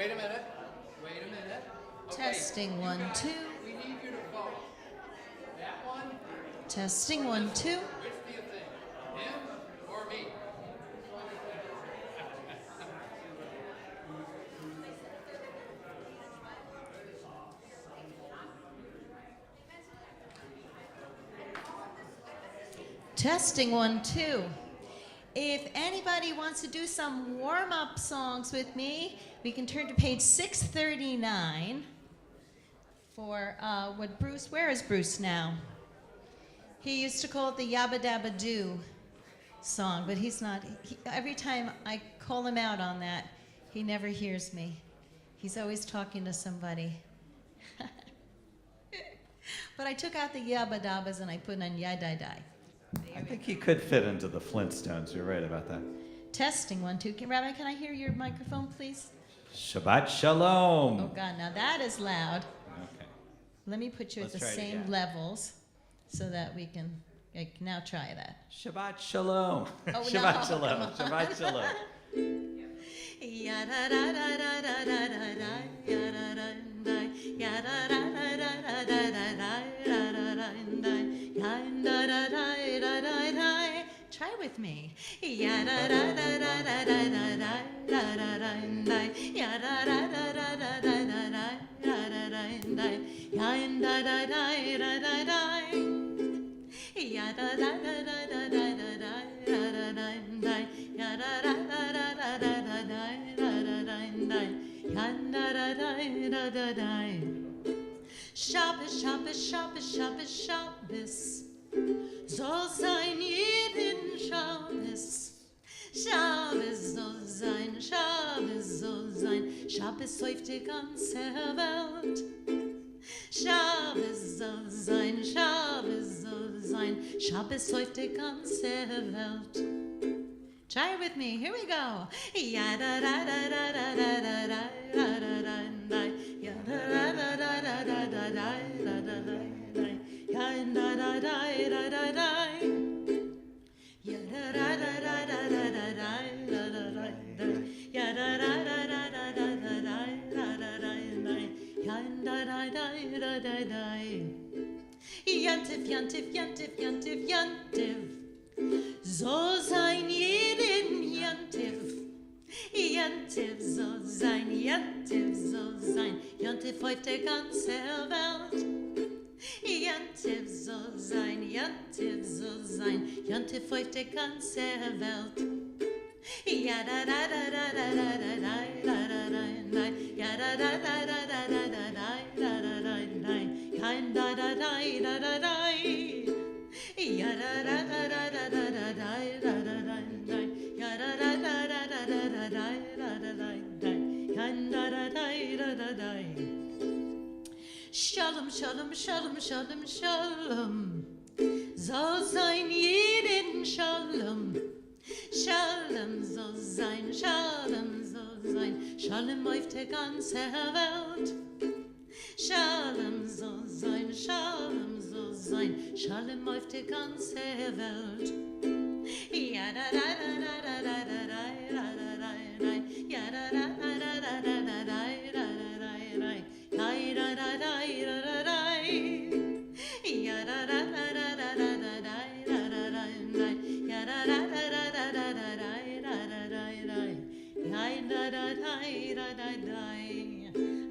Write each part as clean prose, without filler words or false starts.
Wait a minute. Wait a minute. Okay. Testing 1, 2. We need you to vote. That one. Testing 1, 2. Which do you think? Him or me? Testing 1, 2. If anybody wants to do some warm-up songs with me, we can turn to page 639 for what Bruce, where is Bruce now? He used to call it the Yabba Dabba Doo song, but he's not. Every time I call him out on that, he never hears me. He's always talking to somebody. But I took out the Yabba Dabbas and I put on Yadai. I think he could fit into the Flintstones. You're right about that. Testing 1, 2. Rabbi, can I hear your microphone, please? Shabbat Shalom. Oh, God, now that is loud. Okay. Let me put you Let's at the try it same again. levels so that we can now try that. Shabbat Shalom. Oh, no, Shabbat Shalom. come on. Shabbat Shalom. Try with me. Shabbos, Shabbos, Shabbos, Shabbos, Shabbos. Soll sein jeden Shabbos. Shabbos soll sein, Shabbos soll sein. Shabbos säuft die ganze Welt. Shabbos soll sein, Shabbos soll sein. Shabbos säuft die ganze Welt. Try it with me. Here we go. Ya da da da da da da da da da da da. Ya da da da da da da da da da da. Ya da da da da da da. Ya da da da da da da da da da da. Ya da da da da da da da da da da. Ya da da da da da da. Yantiv, yantiv, yantiv, yantiv, yantiv. So sein jeden Jantiv. Jantiv so sein, Jantiv so sein. Jantiv auf der ganze Welt. Jantiv so sein, Jantiv so sein. Jantiv auf der ganze Welt. Ja da da da da da da da da da da. Ja da da da da da da da da da da. Ja da da da da da da. Ya da da da da da da da da da da. Ya da da da da da da da da da da. Ya da da da da da da. Shalom, shalom, shalom, shalom, shalom. Soll sein jeden Shalom. Shalom soll sein, Shalom soll sein. Shalom auf der ganzen Welt. Shalom soll sein, Shalom soll sein. Shalom auf der ganzen Welt. Ja da da da da da da da da da da. Ja da da da da da da da da da. Ja da da da da da. Ja da da da da da da da da. Ja da da da da da da da da. Ja da da da da da.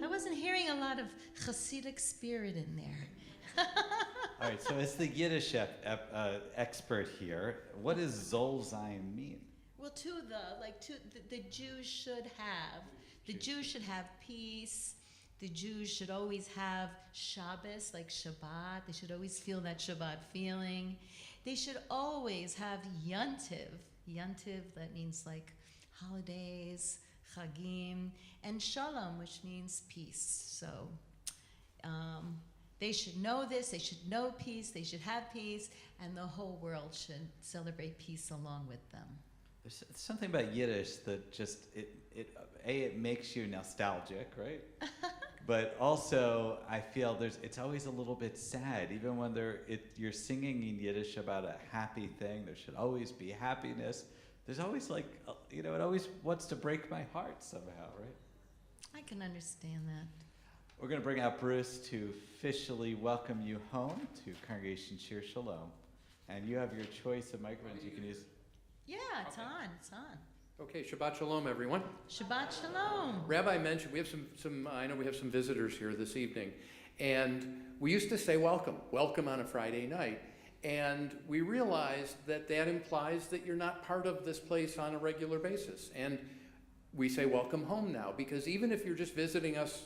I wasn't hearing a lot of Hasidic spirit in there. All right, so as the Yiddish expert here, what does Zol Zayin mean? Well, the Jews should have. The Jews should have peace. The Jews should always have Shabbos, like Shabbat. They should always feel that Shabbat feeling. They should always have Yantiv. Yantiv, that means like holidays, Chagim, and Shalom, which means peace. So they should know this. They should know peace. They should have peace, and the whole world should celebrate peace along with them. There's something about Yiddish that just it makes you nostalgic, right? But also, I feel it's always a little bit sad, even when you're singing in Yiddish about a happy thing. There should always be happiness. There's always it always wants to break my heart somehow, right? I can understand that. We're going to bring out Bruce to officially welcome you home to Congregation Shir Shalom. And you have your choice of microphones you can use. Yeah, it's Okay. on. It's on. Okay, Shabbat Shalom, everyone. Shabbat Shalom. Rabbi mentioned we have some. I know we have some visitors here this evening, and we used to say welcome on a Friday night, and we realized that implies that you're not part of this place on a regular basis, and we say welcome home now, because even if you're just visiting us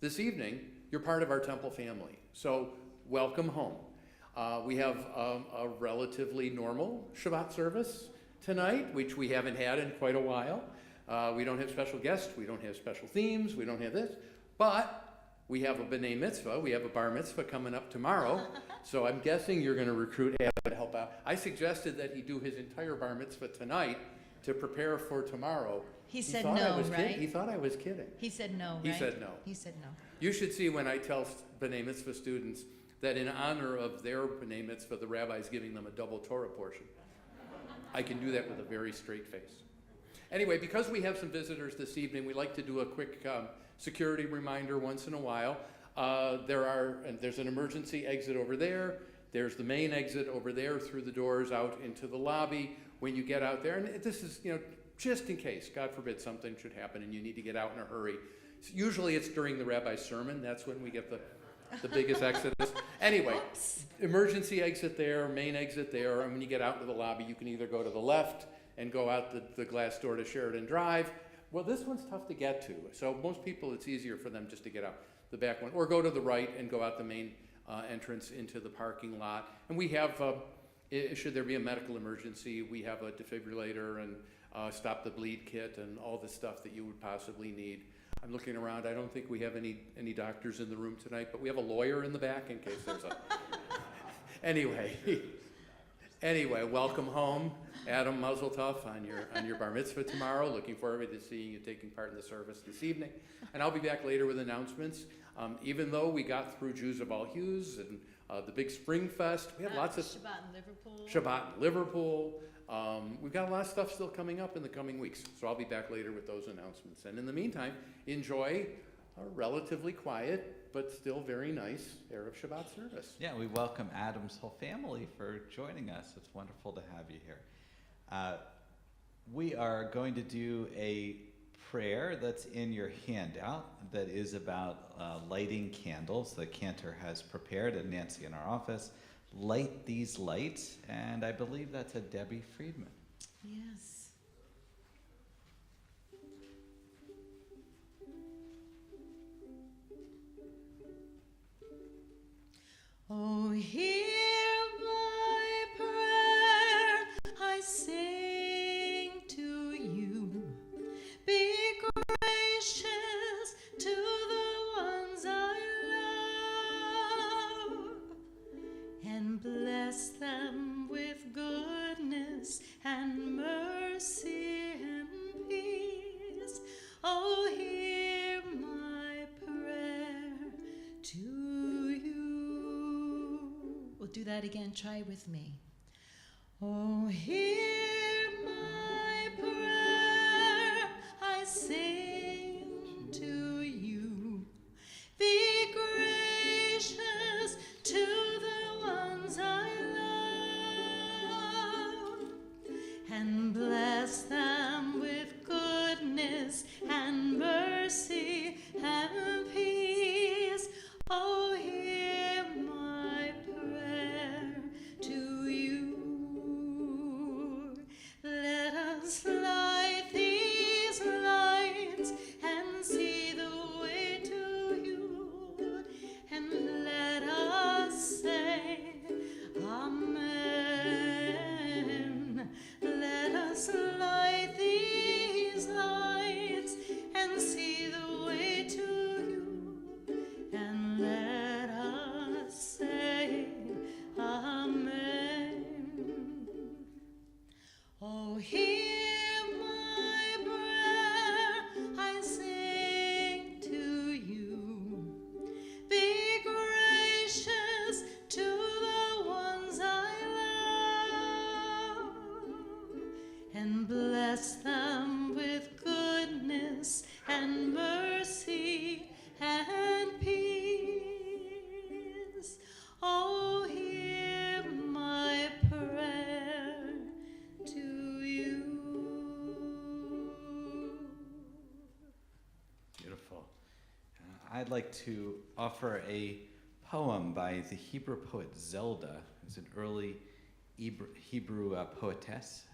this evening, you're part of our temple family. So welcome home. We have a relatively normal Shabbat service tonight, which we haven't had in quite a while. We don't have special guests, we don't have special themes, we don't have this, but we have a B'nai Mitzvah, we have a Bar Mitzvah coming up tomorrow, so I'm guessing you're going to recruit Adam to help out. I suggested that he do his entire Bar Mitzvah tonight to prepare for tomorrow. He said thought no, I was right? He thought I was kidding. He said no, right? He said no. He said no. You should see when I tell B'nai Mitzvah students that in honor of their B'nai Mitzvah, the rabbi's giving them a double Torah portion. I can do that with a very straight face. Anyway, because we have some visitors this evening, we like to do a quick security reminder once in a while. There's an emergency exit over there. There's the main exit over there through the doors out into the lobby. When you get out there, and this is, just in case, God forbid, something should happen and you need to get out in a hurry. Usually it's during the rabbi's sermon. That's when we get the biggest exodus. Anyway, Oops. emergency exit there, main exit there, and when you get out into the lobby, you can either go to the left and go out the glass door to Sheridan Drive. Well, this one's tough to get to, so most people, it's easier for them just to get out the back one, or go to the right and go out the main entrance into the parking lot. And we have, should there be a medical emergency, we have a defibrillator and stop the bleed kit and all the stuff that you would possibly need. I'm looking around. I don't think we have any doctors in the room tonight, but we have a lawyer in the back in case there's a... Anyway, welcome home. Adam, Mazel Tov on your bar mitzvah tomorrow. Looking forward to seeing you taking part in the service this evening. And I'll be back later with announcements. Even though we got through Jews of all hues and the big Spring Fest, we have lots of... Shabbat in Liverpool. Shabbat in Liverpool. We've got a lot of stuff still coming up in the coming weeks, so I'll be back later with those announcements. And in the meantime, enjoy a relatively quiet but still very nice Erev Shabbat service. Yeah, we welcome Adam's whole family for joining us. It's wonderful to have you here. We are going to do a prayer that's in your handout that is about lighting candles that Cantor has prepared, and Nancy in our office. Light these lights, and I believe that's a Debbie Friedman. Yes. Oh, hear my prayer, I sing to you. Be gracious to the ones I love, and bless them with goodness and mercy and peace. Oh, hear my prayer to you. We'll do that again. Try with me. Oh, hear my prayer, I sing to you. Be gracious to the ones I love, and bless them with goodness and mercy and peace. Oh, hear my prayer to you. Let us light these lights and see the way to you, and let us say Amen. Let us light these lights and see the way to you, and let us say Amen. Oh, hear my prayer, I sing to you. Be gracious to the ones I love, and bless them with goodness and mercy I'd like to offer a poem by the Hebrew poet Zelda, who's an early Hebrew poetess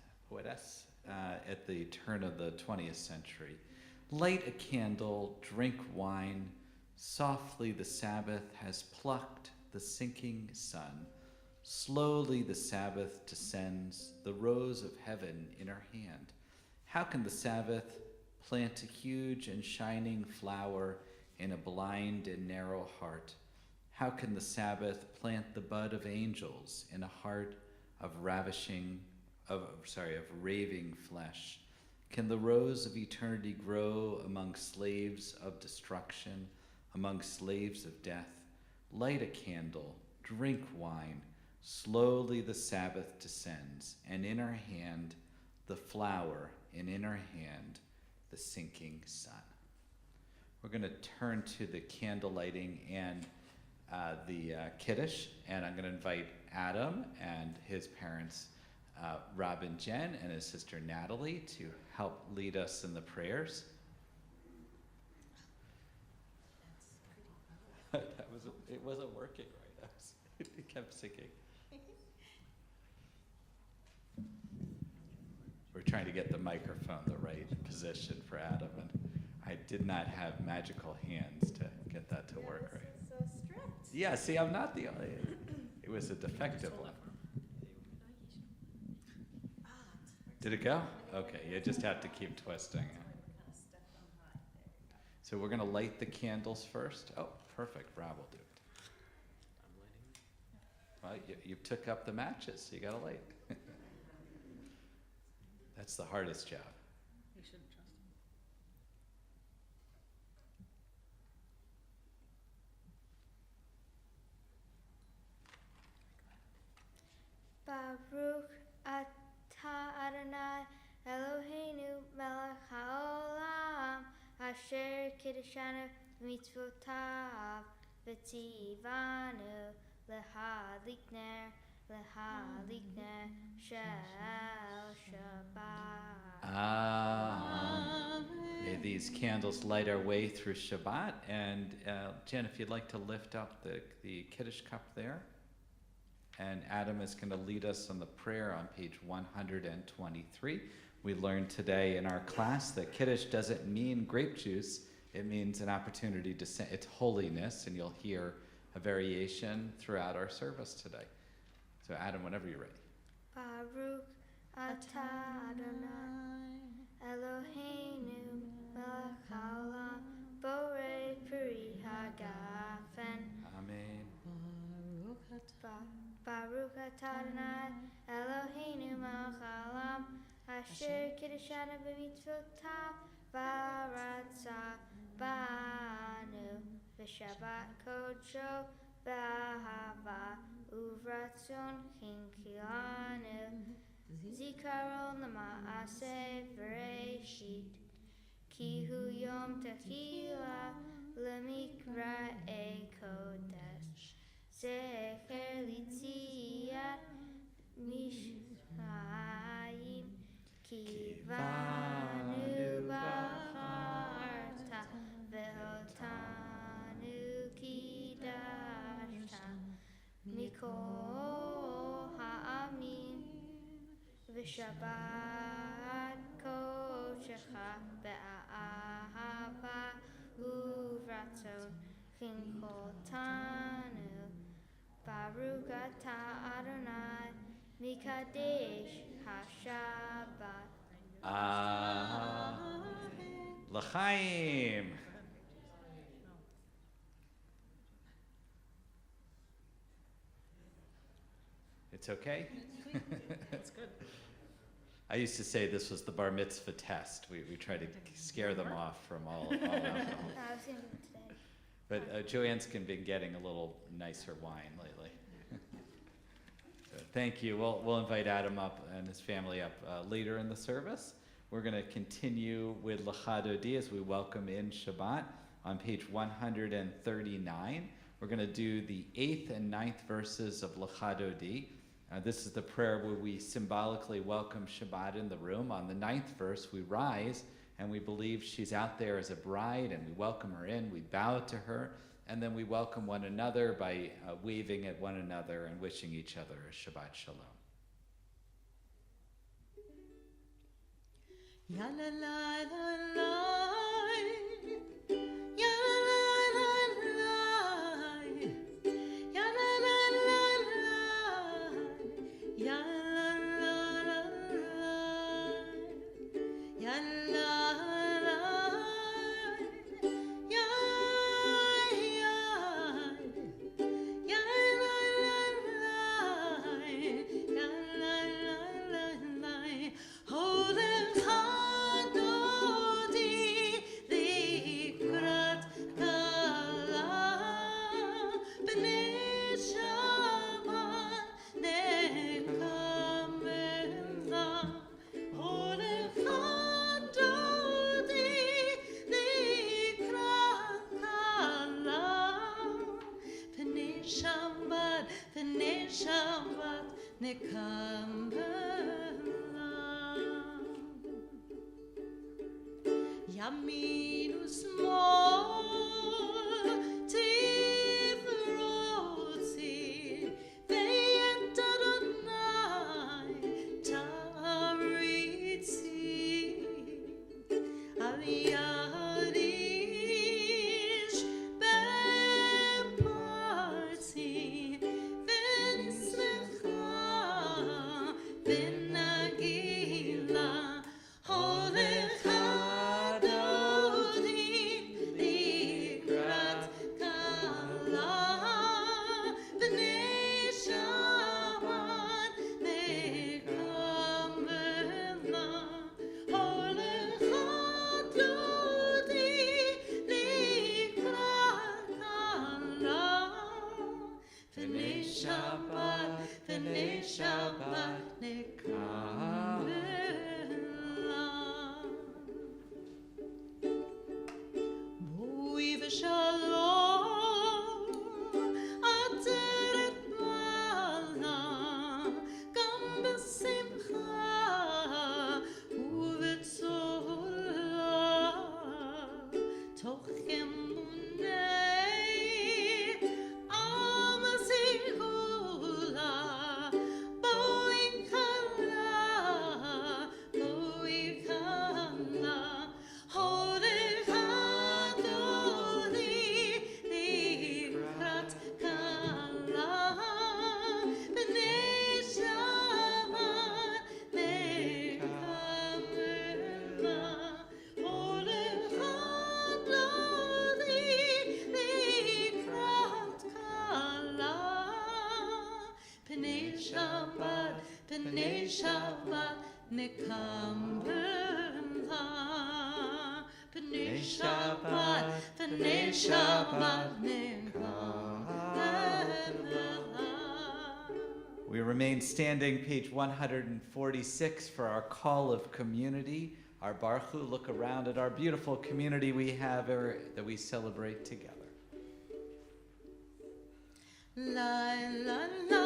at the turn of the 20th century. Light a candle, drink wine. Softly the Sabbath has plucked the sinking sun. Slowly the Sabbath descends, the rose of heaven in her hand. How can the Sabbath plant a huge and shining flower in a blind and narrow heart? How can the Sabbath plant the bud of angels in a heart of raving flesh? Can the rose of eternity grow among slaves of destruction, among slaves of death? Light a candle, drink wine. Slowly the Sabbath descends, and in her hand the flower, and in her hand the sinking sun. We're going to turn to the candle lighting and the Kiddush, and I'm going to invite Adam and his parents, Rob and Jen, and his sister Natalie, to help lead us in the prayers. It wasn't working right. It kept sinking. We're trying to get the microphone the right position for Adam, and I did not have magical hands to get that to work right. So strict. Yeah, see, I'm not the only. It was a defective one. Did it go? Okay, you just have to keep twisting. So we're going to light the candles first. Oh, perfect. Rob will do it. Well, you took up the matches, so you got to light. That's the hardest job. You shouldn't trust him. Baruch atah Adonai Eloheinu melech haolam asher kiddushanu mitzvotav v'tzivanu l'hadlik ner shel Shabbat. May these candles light our way through Shabbat. And Jen, if you'd like to lift up the Kiddush cup there. And Adam is going to lead us on the prayer on page 123. We learned today in our class that Kiddush doesn't mean grape juice. It means an opportunity to say it's holiness, and you'll hear a variation throughout our service today. So Adam, whenever you're ready. Baruch atah Adonai Eloheinu melech haolam borei peri hagafen. Amen. Baruch atah Adonai Eloheinu melech haolam asher kiddushanu b'mitzvotav v'ratzah banu v'shabbat kodsho v'ahava uvratzon chinkilanu zikaron l'ma'aseh v'reishit ki hu yom techila l'mikra'e kodesh zecher litziat mishayim kivanu b'charta ve'otanu kidashta mikol ha'amin v'shabbat kodshecha be'ahava uvratzon chinkotanu Baruch atah Adonai mikadesh haShabbat. L'chaim. It's okay? That's good. I used to say this was the bar mitzvah test. We try to scare them off from all alcohol. I was going to do it today. But Joanne's been getting a little nicer wine lately. So thank you. We'll invite Adam up and his family up later in the service. We're going to continue with Lecha Dodi as we welcome in Shabbat on page 139. We're going to do the 8th and 9th verses of Lecha Dodi. This is the prayer where we symbolically welcome Shabbat in the room. On the 9th verse, we rise and we believe she's out there as a bride, and we welcome her in, we bow to her, and then we welcome one another by waving at one another and wishing each other a Shabbat Shalom. Ya la la la la, ya la la la la, ya la la la la, ya la la la la, ya la la, ya ya ya la la la, holy. Shabbat nekambela Yaminu small Tifrotzi Veyet Adonai Taritzi Aliyadish Beparti Benagila, Holech Adodi, Likrat Kala, Bnei Shabbat Nekamela, Holech Adodi, Likrat Kala, Bnei Shabbat, Bnei Shabbat Nekamela. Bui v'shalom, ateret bala, gam b'simcha u'v'tzola, toch emunei am zikula. B'nei Shabbat nekambela, B'nei Shabbat nekambela. We remain standing, page 146, for our call of community. Our Baruch Hu, look around at our beautiful community we have that we celebrate together. La la la.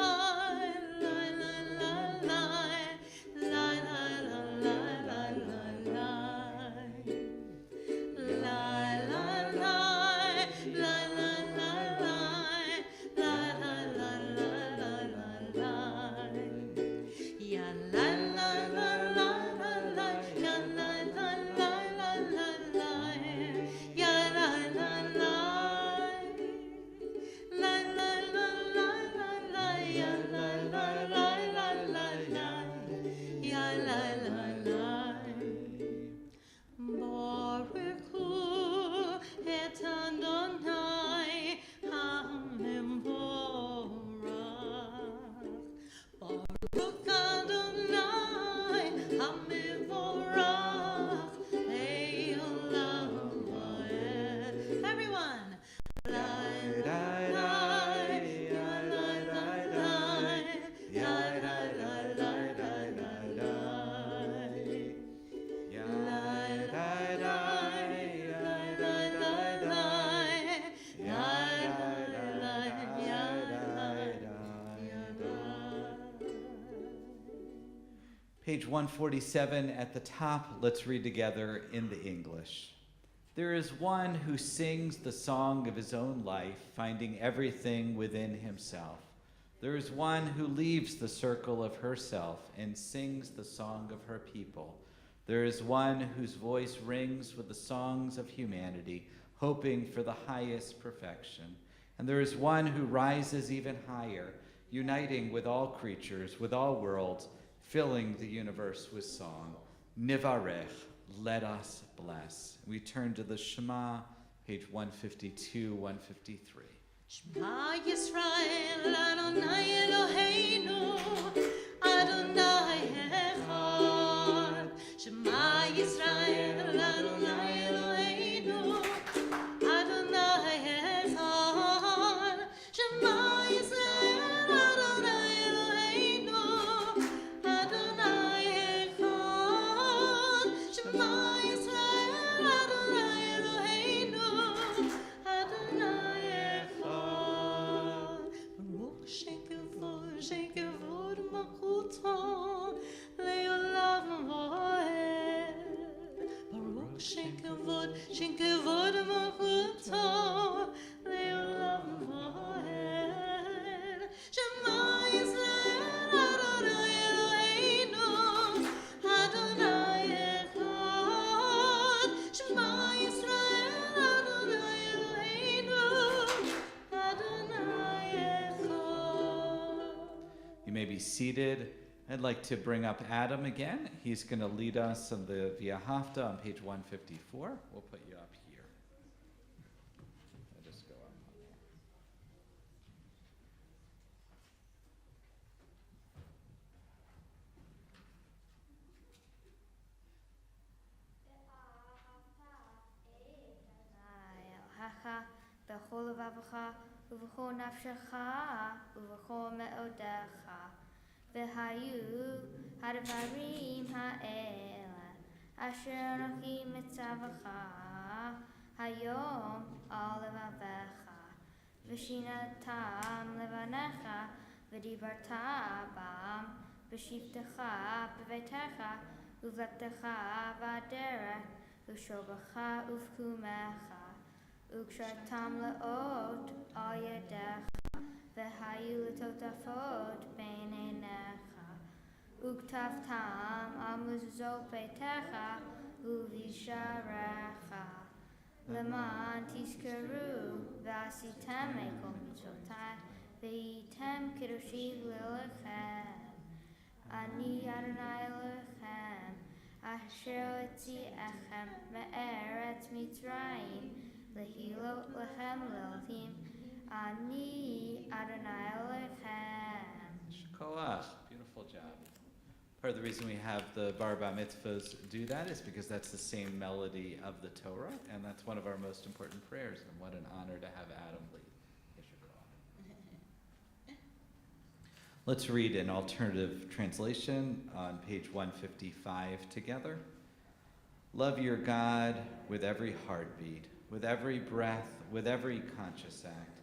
Page 147 at the top, let's read together in the English. There is one who sings the song of his own life, finding everything within himself. There is one who leaves the circle of herself and sings the song of her people. There is one whose voice rings with the songs of humanity, hoping for the highest perfection. And there is one who rises even higher, uniting with all creatures, with all worlds, filling the universe with song. Nivarech, let us bless. We turn to the Shema, page 152, 153. Shema Yisrael, Adonai Eloheinu, Adonai Echad. Shema Yisrael, Adonai Eloheinu, Adonai Echad. Shema Yisrael, Adonai Eloheinu, Adonai Echad. Shema Yisrael, Adonai Eloheinu, Adonai Echad. Baruch shenkevod malchuto le'olam va'ed. Baruch shenkevod malchuto le'olam va'ed. Shema Yisrael, Adonai Eloheinu, Adonai Echad. Shema Yisrael, Adonai Eloheinu, Adonai Echad. You may be seated. I'd like to bring up Adam again. He's going to lead us on the Via Hafta on page 154. We'll put you up here. I'll just go up. Elohecha b'chol levavecha ובכל נפשך ובכל מאודיך והיו הדברים האלה אשר אנוכי מצווך היום על לבביך ושיננתם לבניך ודיברת בם בשבתך בביתך ובלכתך בדרך ושוכבך ובקומך וקשרתם לאות על ידך, והיו לטוטפות בין עיניך, וכתבתם על מזוזות ביתך ובשעריך, למען תזכרו ועשיתם את כל מצוותיי, והייתם קדושים ללכם. אני אדוני אלוהיכם, אשר הוציאכם מארץ מצרים, להילות לכם לאלוהים, אני אדוני אלוהיכם. Shkolach. Beautiful job. Part of the reason we have the bar mitzvahs do that is because that's the same melody of the Torah, and that's one of our most important prayers, and what an honor to have Adam lead. Let's read an alternative translation on page 155 together. Love your God with every heartbeat, with every breath, with every conscious act.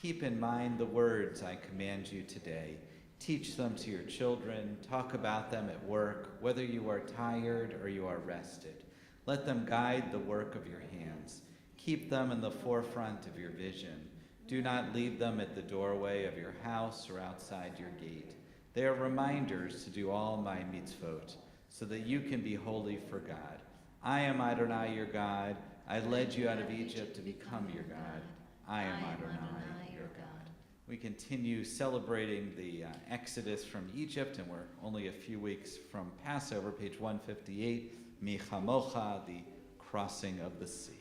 Keep in mind the words I command you today. Teach them to your children. Talk about them at work, whether you are tired or you are rested. Let them guide the work of your hands. Keep them in the forefront of your vision. Do not leave them at the doorway of your house or outside your gate. They are reminders to do all my mitzvot, so that you can be holy for God. I am Adonai your God. I led you out of Egypt to become your God. I am Adonai your God. We continue celebrating the Exodus from Egypt, and we're only a few weeks from Passover, page 158, Mi Chamocha, the crossing of the sea.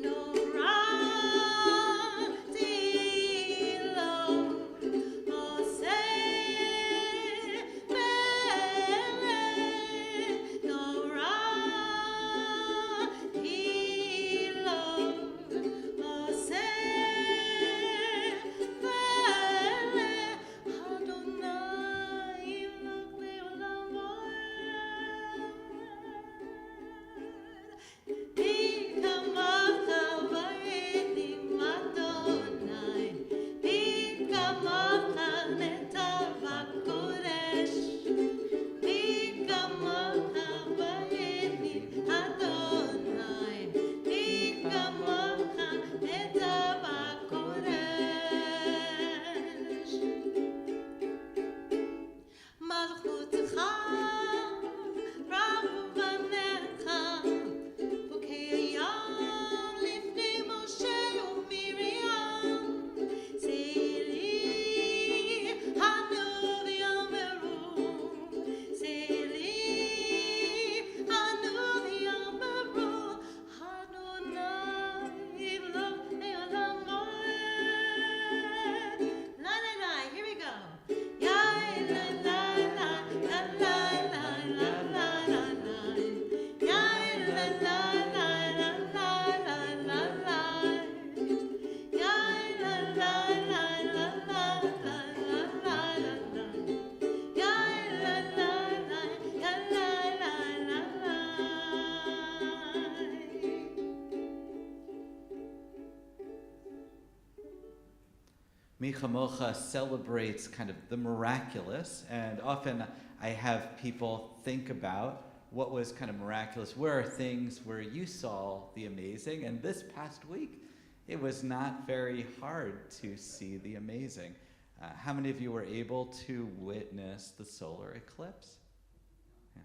No Mi Chamocha celebrates kind of the miraculous, and often I have people think about what was kind of miraculous. Where are things where you saw the amazing? And this past week, it was not very hard to see the amazing. How many of you were able to witness the solar eclipse? Yeah.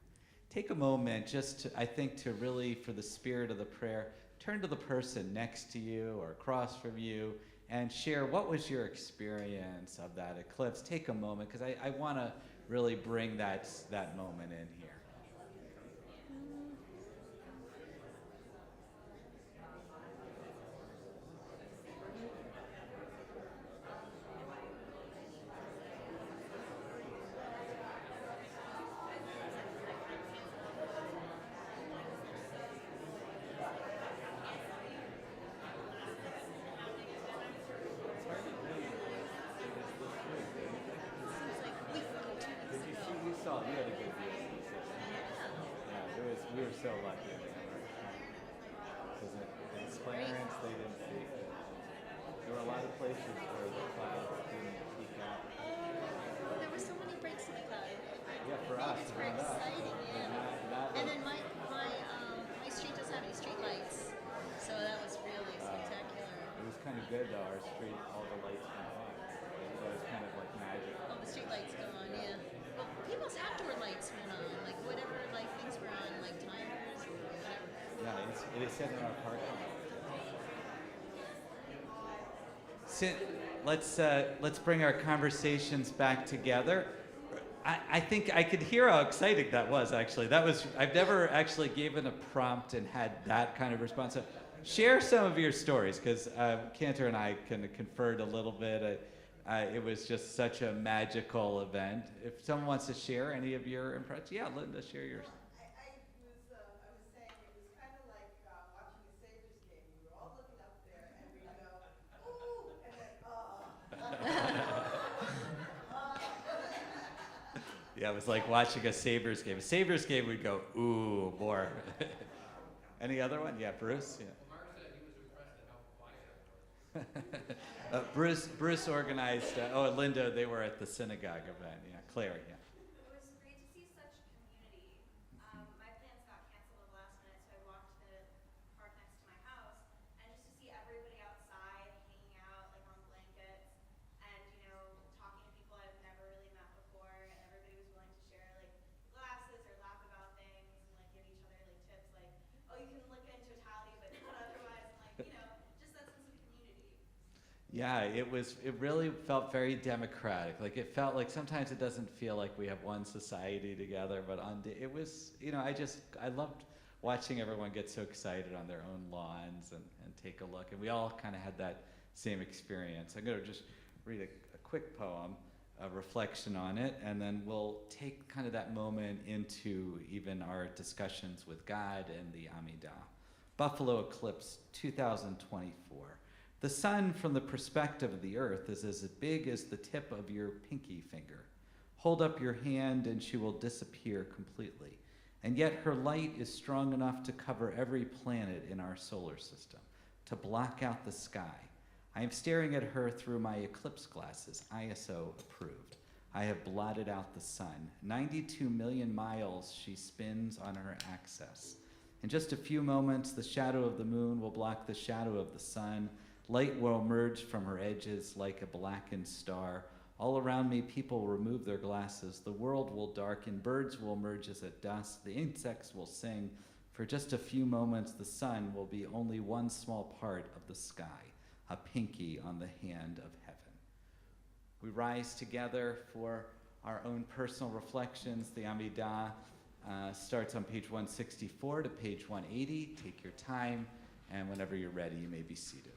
Take a moment just to, I think, to really, for the spirit of the prayer, turn to the person next to you or across from you and share what was your experience of that eclipse. Take a moment, because I want to really bring that moment in here. You had a good view. Yeah, we were so lucky. Because in Clarence, they didn't see it. There were a lot of places where the clouds didn't peek out. There were so many breaks in the cloud. Yeah, for us. It's very around us. exciting, yeah. And then my street doesn't have any street lights, so that was really spectacular. It was kind of good though. Our street, all the lights went on. So it was kind of like magic. Oh, the street lights go on, yeah. Well, people's outdoor lights went on, like whatever like things were on, like timers or whatever. Yeah, it is said in our parking lot. Let's bring our conversations back together. I think I could hear how exciting that was, actually. I've never actually given a prompt and had that kind of response. So share some of your stories, because Cantor and I kind of conferred a little bit. It was just such a magical event. If someone wants to share any of your impressions, yeah, Linda, share yours. I was saying it was kind of like watching a Sabres game. We were all looking up there and we go, ooh, and then, Yeah, it was like watching a Sabres game. A Sabres game, we'd go, ooh, more. Any other one? Yeah, Bruce? Yeah. Mark said he was impressed at how quiet it was. Bruce organized, and Linda, they were at the synagogue event. Yeah, Claire, yeah. It was great to see such community. My plans got canceled at the last minute, so I walked to the park next to my house, and just to see everybody outside hanging out, like on blankets, and talking to people I've never really met before, and everybody was willing to share like glasses or laugh about things and like give each other like tips, like, oh, you can look in totality, but not otherwise, and like just that sense of community. Yeah, it really felt very democratic. Like it felt like sometimes it doesn't feel like we have one society together, but it was, I loved watching everyone get so excited on their own lawns and take a look. And we all kind of had that same experience. I'm going to just read a quick poem, a reflection on it, and then we'll take kind of that moment into even our discussions with God and the Amidah. Buffalo Eclipse 2024. The sun, from the perspective of the earth, is as big as the tip of your pinky finger. Hold up your hand and she will disappear completely. And yet her light is strong enough to cover every planet in our solar system, to block out the sky. I am staring at her through my eclipse glasses, ISO approved. I have blotted out the sun. 92 million miles she spins on her axis. In just a few moments, the shadow of the moon will block the shadow of the sun. Light will emerge from her edges like a blackened star. All around me, people will remove their glasses. The world will darken. Birds will emerge as at dusk. The insects will sing. For just a few moments, the sun will be only one small part of the sky, a pinky on the hand of heaven. We rise together for our own personal reflections. The Amidah starts on page 164 to page 180. Take your time, and whenever you're ready, you may be seated.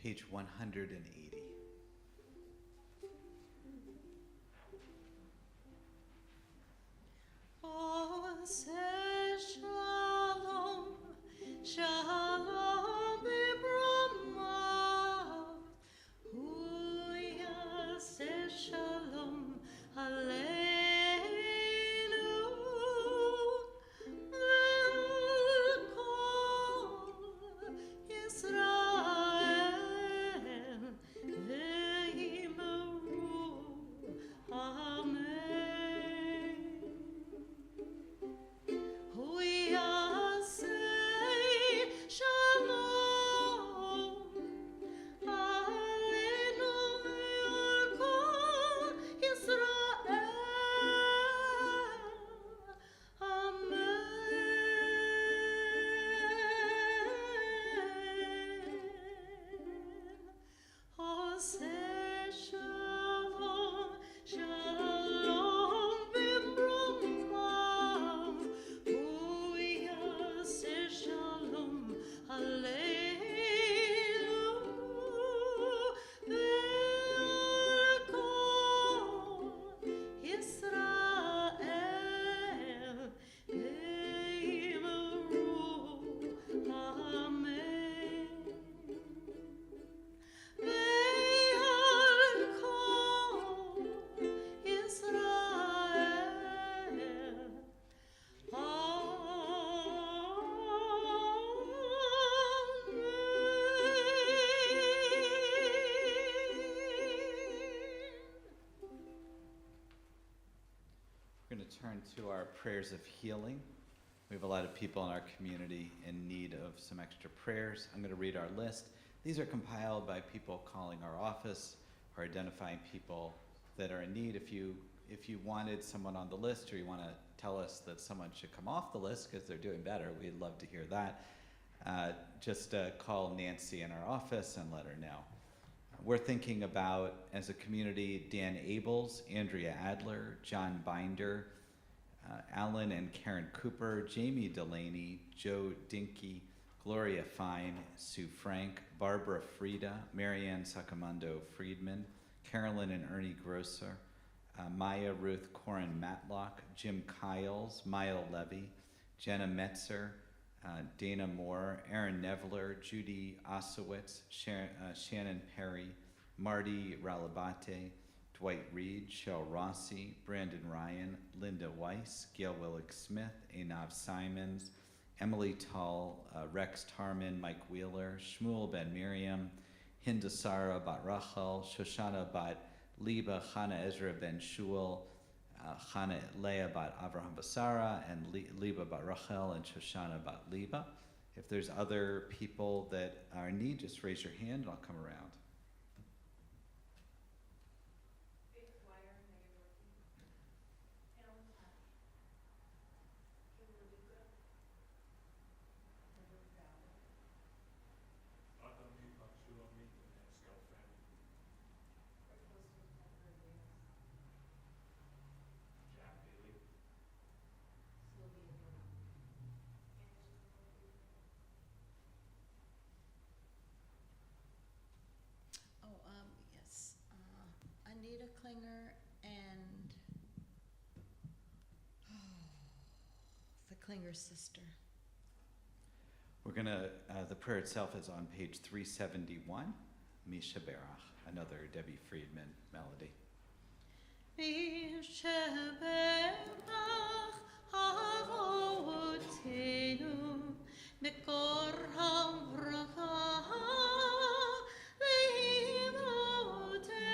page 180. Oh, say shalom, shalom bebramav. Huya say shalom aleinu. Ve'al kol Yisrael ve'yimaru. Amen. We are say shalom, aleinu ve'al kol Yisrael, amen. Oh, say shalom, shalom b'mrumav. Huya say shalom aleinu. Ve'al kol Yisrael ve'yimaru. Amen. Ve'al kol Yisrael. We're going to turn to our prayers of healing. We have a lot of people in our community in need of some extra prayers. I'm going to read our list. These are compiled by people calling our office or identifying people that are in need. If you wanted someone on the list, or you want to tell us that someone should come off the list because they're doing better, we'd love to hear that. Just call Nancy in our office and let her know. We're thinking about, as a community, Dan Abels, Andrea Adler, John Binder, Alan and Karen Cooper, Jamie Delaney, Joe Dinky, Gloria Fine, Sue Frank, Barbara Frieda, Marianne Sakamondo Friedman, Carolyn and Ernie Grosser, Maya Ruth Corin Matlock, Jim Kiles, Maya Levy, Jenna Metzer, Dana Moore, Aaron Nevler, Judy Osowitz, Shannon Perry, Marty Ralabate, Dwight Reed, Shel Rossi, Brandon Ryan, Linda Weiss, Gail Willick-Smith, Enav Simons, Emily Tull, Rex Tarman, Mike Wheeler, Shmuel Ben Miriam, Hinda Sara Bat Rachel, Shoshana Bat Liba, Chana Ezra Ben Shul, Chana Leah Bat Avraham Basara, and Liba Bat Rachel, and Shoshana Bat Liba. If there's other people that are in need, just raise your hand and I'll come around. Yes. Anita Klinger and the Klinger sister. We're gonna, the prayer itself is on page 371, Misha Berach, another Debbie Friedman melody. Misha Berach avotenu mikor havracha leimotenu.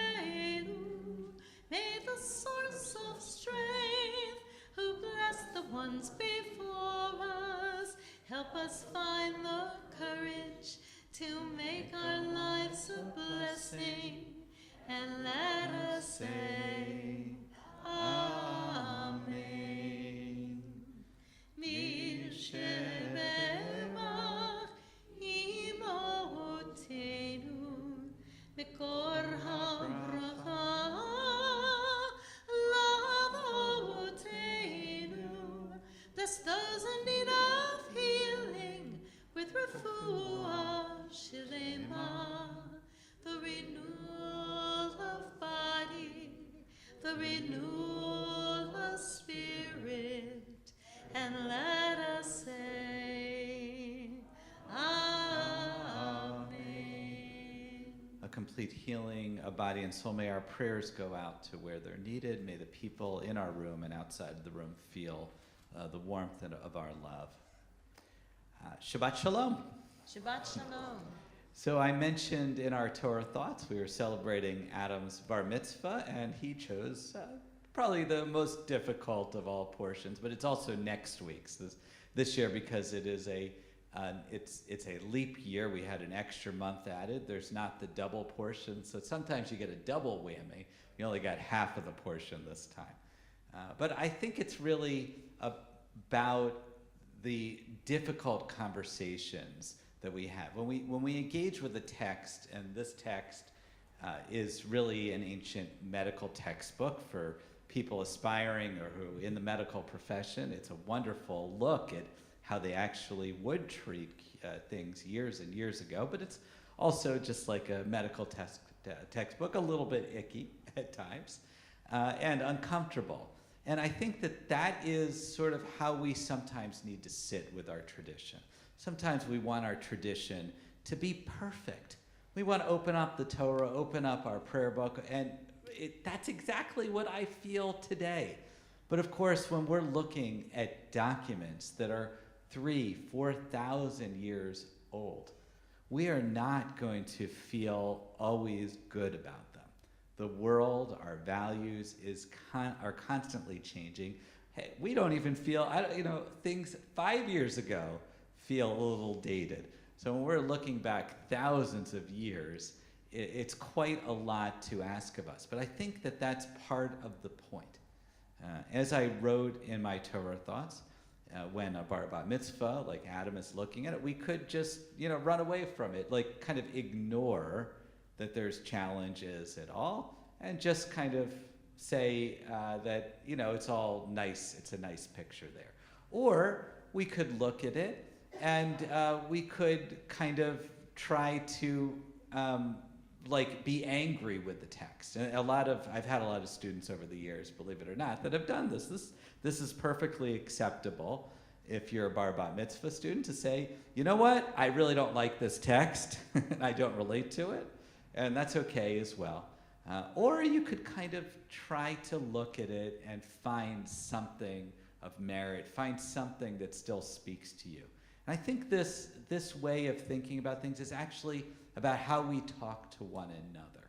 May the source of strength, who blessed the ones before us, help us find the courage to make our lives a blessing, and let us say, Amen. Misheberach imotenu mikor habracha lavotenu. Bless those in need of healing with refuah shlema. renewal of body, the renewal of spirit, and let us say, Amen. A complete healing of body and soul. May our prayers go out to where they're needed. May the people in our room and outside of the room feel the warmth of our love. Shabbat Shalom. Shabbat Shalom. So I mentioned in our Torah Thoughts, we were celebrating Adam's bar mitzvah, and he chose probably the most difficult of all portions, but it's also next week's this year because it is it's a leap year. We had an extra month added. There's not the double portion, so sometimes you get a double whammy. You only got half of the portion this time. But I think it's really about the difficult conversations that we have. When we engage with a text, and this text is really an ancient medical textbook for people aspiring or who in the medical profession. It's a wonderful look at how they actually would treat things years and years ago, but it's also just like a medical textbook, a little bit icky at times, and uncomfortable. And I think that is sort of how we sometimes need to sit with our tradition. Sometimes we want our tradition to be perfect. We want to open up the Torah, open up our prayer book, and that's exactly what I feel today. But of course, when we're looking at documents that are 3,000-4,000 years old, we are not going to feel always good about them. The world, our values are constantly changing. Hey, we don't even feel, things 5 years ago feel a little dated. So when we're looking back thousands of years, it's quite a lot to ask of us. But I think that's part of the point. As I wrote in my Torah Thoughts, when a bar mitzvah, like Adam is looking at it, we could just, run away from it, like kind of ignore that there's challenges at all, and just kind of say that, it's all nice, it's a nice picture there. Or we could look at it, and we could kind of try to be angry with the text. And I've had a lot of students over the years, believe it or not, that have done this. This is perfectly acceptable if you're a bar mitzvah student to say, you know what, I really don't like this text, and I don't relate to it, and that's okay as well. Or you could kind of try to look at it and find something of merit, find something that still speaks to you. And I think this way of thinking about things is actually about how we talk to one another.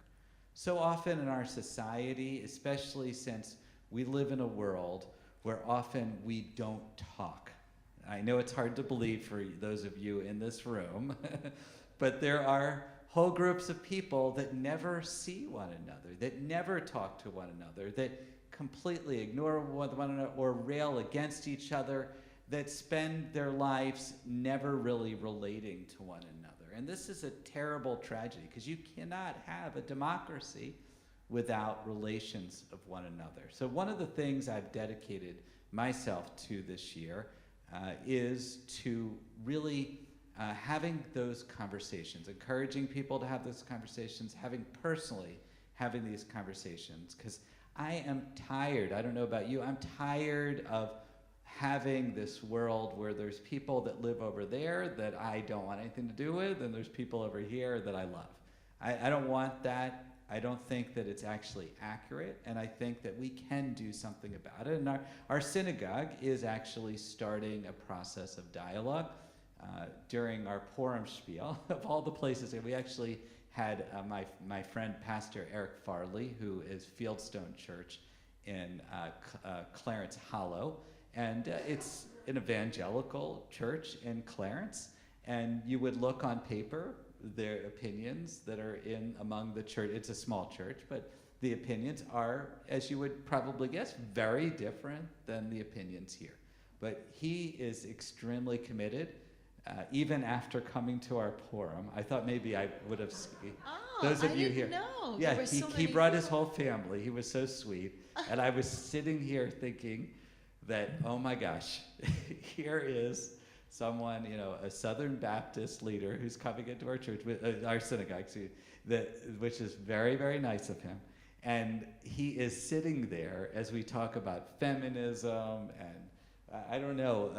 So often in our society, especially since we live in a world where often we don't talk. I know it's hard to believe for those of you in this room, but there are whole groups of people that never see one another, that never talk to one another, that completely ignore one another or rail against each other, that spend their lives never really relating to one another. And this is a terrible tragedy because you cannot have a democracy without relations of one another. So one of the things I've dedicated myself to this year is to really having those conversations, encouraging people to have those conversations, having these conversations, because I am tired. I don't know about you. I'm tired of having this world where there's people that live over there that I don't want anything to do with, and there's people over here that I love. I don't want that. I don't think that it's actually accurate, and I think that we can do something about it. And our synagogue is actually starting a process of dialogue. During our Purim spiel, of all the places, we actually had my friend Pastor Eric Farley, who is Fieldstone Church in Clarence Hollow, and it's an evangelical church in Clarence, and you would look on paper, their opinions that are in among the church. It's a small church, but the opinions are, as you would probably guess, very different than the opinions here. But he is extremely committed, even after coming to our Purim. I thought maybe I would have. Those of I you didn't here, know. yeah, There were so he many brought his people. whole family. He was so sweet, and I was sitting here thinking that, oh my gosh, here is someone, a Southern Baptist leader who's coming into our church, our synagogue, which is very, very nice of him. And he is sitting there as we talk about feminism and, I don't know,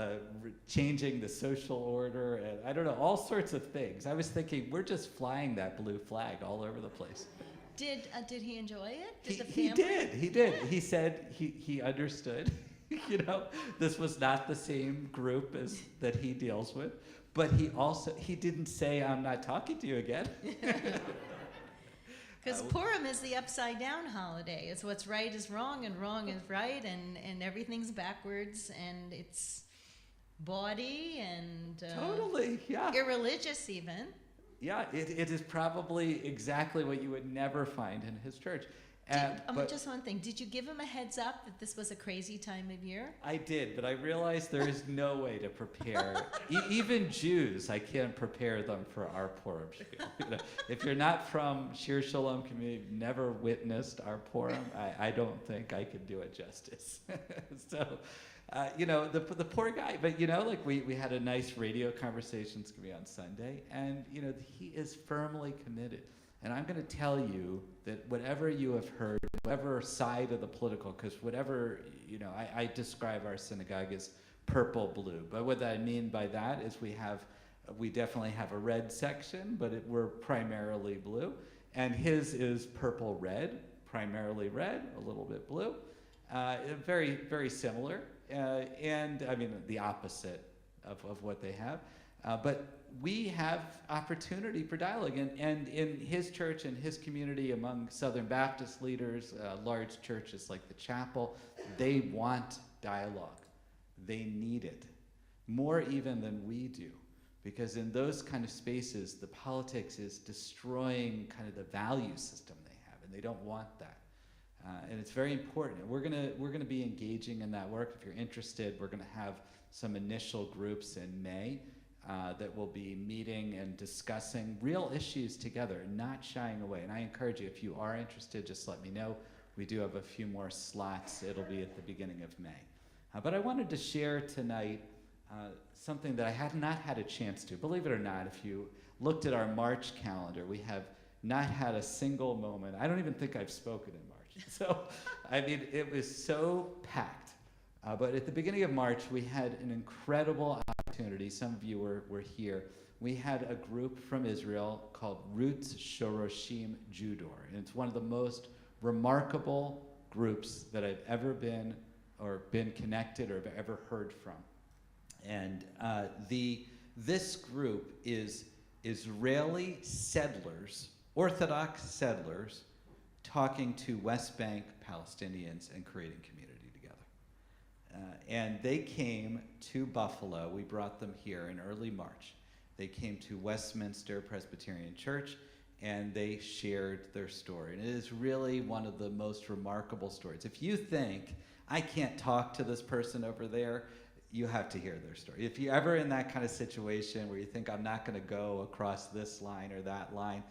changing the social order, and I don't know, all sorts of things. I was thinking, we're just flying that blue flag all over the place. Did he enjoy it? Did the He family? did. He did. He said he understood. This was not the same group as that he deals with. But he didn't say, I'm not talking to you again. Because Purim is the upside down holiday. It's what's right is wrong and wrong is right, and everything's backwards, and it's baudy and Totally, yeah. irreligious even. Yeah, it is probably exactly what you would never find in his church. But Just one thing. Did you give him a heads up that this was a crazy time of year? I did, but I realized there is no way to prepare. Even Jews, I can't prepare them for our Purim spiel. If you're not from Shir Shalom community, never witnessed our Purim, I don't think I could do it justice. So, the poor guy. But we had a nice radio conversation. It's gonna be on Sunday, and he is firmly committed. And I'm going to tell you that whatever you have heard, whatever side of the political, because whatever, I describe our synagogue as purple-blue. But what I mean by that is we definitely have a red section, but we're primarily blue. And his is purple-red, primarily red, a little bit blue. Very, very similar. And I mean, the opposite of what they have. But we have opportunity for dialogue. And in his church and his community among Southern Baptist leaders, large churches like the chapel, they want dialogue. They need it. More even than we do. Because in those kind of spaces, the politics is destroying kind of the value system they have, and they don't want that. And it's very important. And we're gonna be engaging in that work. If you're interested, we're gonna have some initial groups in May that will be meeting and discussing real issues together, not shying away. And I encourage you, if you are interested, just let me know. We do have a few more slots. It'll be at the beginning of May. But I wanted to share tonight something that I had not had a chance to. Believe it or not, if you looked at our March calendar, we have not had a single moment. I don't even think I've spoken in March. So, I mean, it was so packed. But at the beginning of March, we had an incredible opportunity. Some of you were here. We had a group from Israel called Roots Shoroshim Judor. And it's one of the most remarkable groups that I've ever been connected or have ever heard from. And this group is Israeli settlers, Orthodox settlers, talking to West Bank Palestinians and creating community together. And they came to Buffalo. We brought them here in early March. They came to Westminster Presbyterian Church, and they shared their story. And it is really one of the most remarkable stories. If you think, I can't talk to this person over there, you have to hear their story. If you're ever in that kind of situation where you think, I'm not going to go across this line or that line,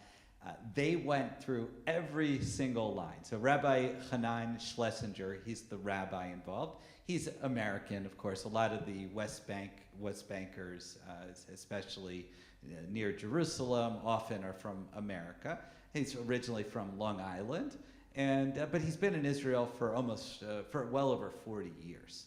they went through every single line. So Rabbi Hanan Schlesinger, he's the rabbi involved. He's American, of course. A lot of the West Bankers, especially near Jerusalem, often are from America. He's originally from Long Island, but he's been in Israel for for well over 40 years.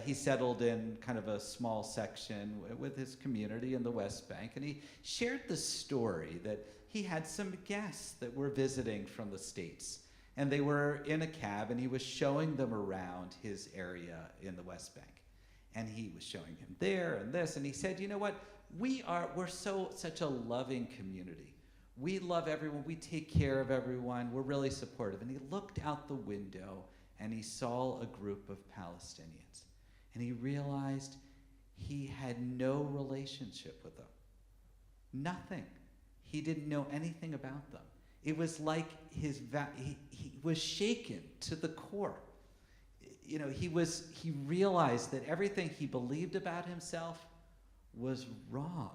He settled in kind of a small section with his community in the West Bank, and he shared the story that he had some guests that were visiting from the States, and they were in a cab, and he was showing them around his area in the West Bank. And he was showing him there and this, and he said, you know what, we're such a loving community. We love everyone, we take care of everyone, we're really supportive. And he looked out the window, and he saw a group of Palestinians. And he realized he had no relationship with them. Nothing. He didn't know anything about them. It was like he was shaken to the core. You know, he realized that everything he believed about himself was wrong.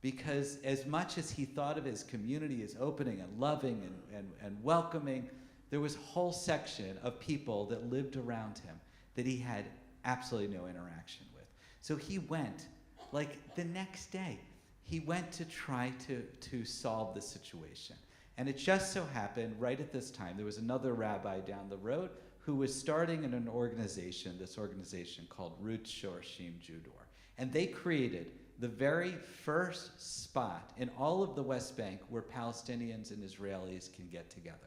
Because as much as he thought of his community as opening and loving and welcoming, there was a whole section of people that lived around him that he had absolutely no interaction with. So he went, like the next day, he went to try to solve the situation. And it just so happened, right at this time, there was another rabbi down the road who was starting in an organization, this organization called Rut Shorshim Judor. And they created the very first spot in all of the West Bank where Palestinians and Israelis can get together.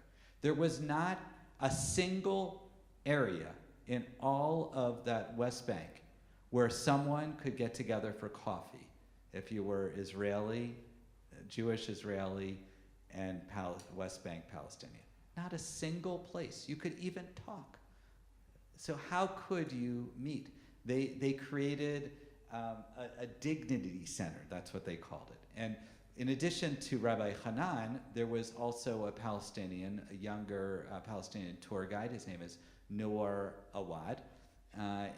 There was not a single area in all of that West Bank where someone could get together for coffee if you were Israeli, Jewish Israeli, and West Bank Palestinian. Not a single place. You could even talk. So how could you meet? They created a dignity center, that's what they called it. And in addition to Rabbi Hanan, there was also a Palestinian, a younger Palestinian tour guide. His name is Noor Awad.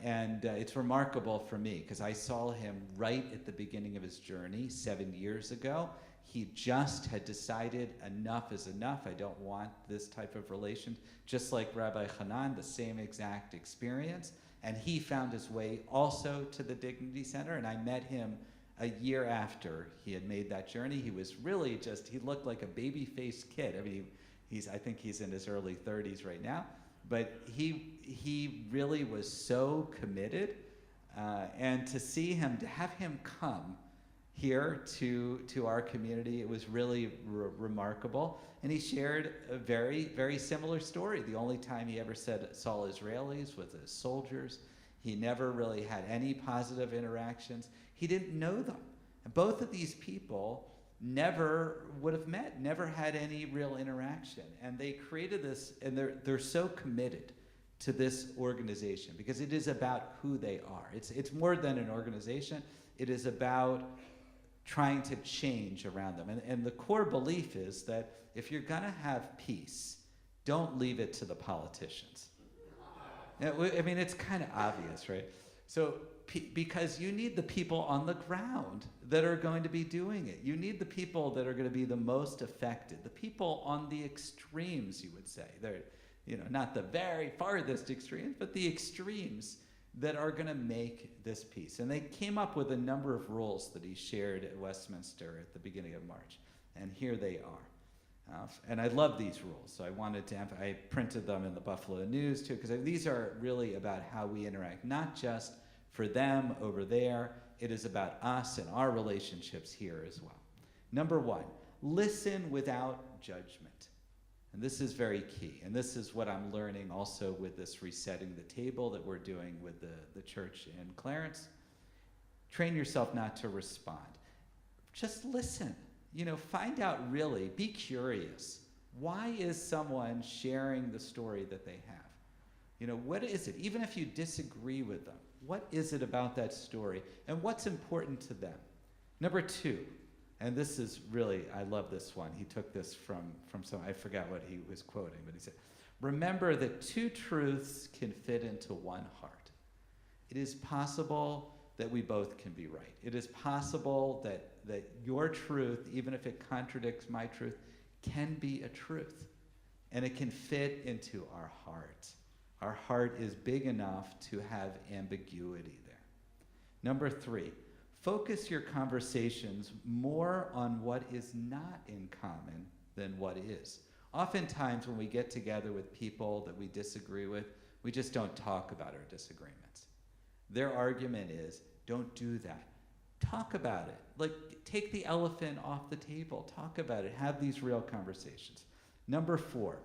And it's remarkable for me because I saw him right at the beginning of his journey 7 years ago. He just had decided enough is enough. I don't want this type of relation. Just like Rabbi Hanan, the same exact experience. And he found his way also to the Dignity Center, and I met him a year after he had made that journey. He was really just, he looked like a baby-faced kid. I mean, I think he's in his early 30s right now. But he really was so committed. And to see him, to have him come here to our community, it was really remarkable. And he shared a very, very similar story. The only time he ever saw Israelis was as soldiers. He never really had any positive interactions. He didn't know them. And both of these people never would have met, never had any real interaction. And they created this, and they're so committed to this organization because it is about who they are. It's more than an organization. It is about trying to change around them. And the core belief is that if you're gonna have peace, don't leave it to the politicians. I mean, it's kind of obvious, right? So, because you need the people on the ground that are going to be doing it. You need the people that are going to be the most affected. The people on the extremes, you would say. They're, not the very farthest extremes, but the extremes that are going to make this peace. And they came up with a number of rules that he shared at Westminster at the beginning of March. And here they are. And I love these rules, so I wanted to I printed them in the Buffalo News too, because these are really about how we interact, not just for them over there. It is about us and our relationships here as well. Number one, listen without judgment. And this is very key. And this is what I'm learning also with this resetting the table that we're doing with the church in Clarence. Train yourself not to respond. Just listen. Find out really, be curious. Why is someone sharing the story that they have? What is it? Even if you disagree with them, what is it about that story? And what's important to them? Number two, and this is really, I love this one. He took this from some, I forgot what he was quoting, but he said, remember that two truths can fit into one heart. It is possible that we both can be right. It is possible that your truth, even if it contradicts my truth, can be a truth. And it can fit into our heart. Our heart is big enough to have ambiguity there. Number three, focus your conversations more on what is not in common than what is. Oftentimes when we get together with people that we disagree with, we just don't talk about our disagreements. Their argument is, don't do that. Talk about it. Like, take the elephant off the table. Talk about it. Have these real conversations. Number four,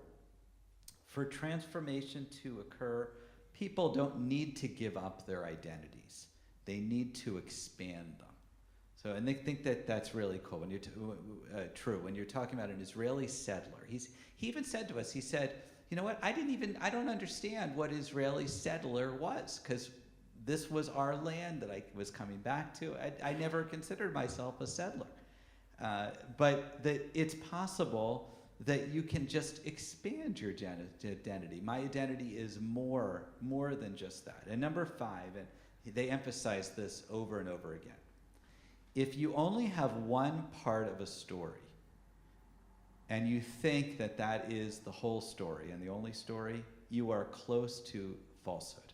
for transformation to occur, people don't need to give up their identities. They need to expand them. So, and they think that that's really cool. When you're true. When you're talking about an Israeli settler, he even said to us, he said, you know what? I don't understand what Israeli settler was, because this was our land that I was coming back to. I never considered myself a settler. But that it's possible that you can just expand your identity. My identity is more than just that. And number five, and they emphasize this over and over again. If you only have one part of a story, and you think that that is the whole story and the only story, you are close to falsehood.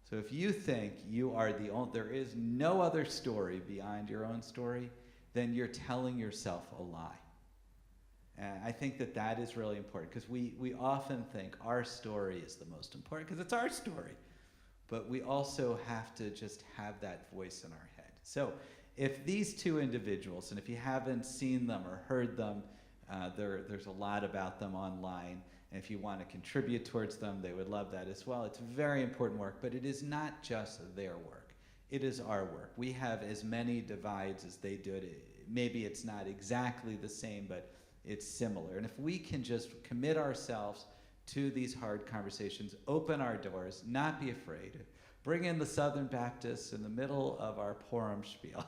So if you think you are the only, there is no other story beyond your own story, then you're telling yourself a lie. And I think that that is really important, because we often think our story is the most important because it's our story. But we also have to just have that voice in our head. So if these two individuals, and if you haven't seen them or heard them, there's a lot about them online. And if you want to contribute towards them, they would love that as well. It's very important work, but it is not just their work. It is our work. We have as many divides as they do. Maybe it's not exactly the same, but it's similar. And if we can just commit ourselves to these hard conversations, open our doors, not be afraid, bring in the Southern Baptists in the middle of our Purim spiel,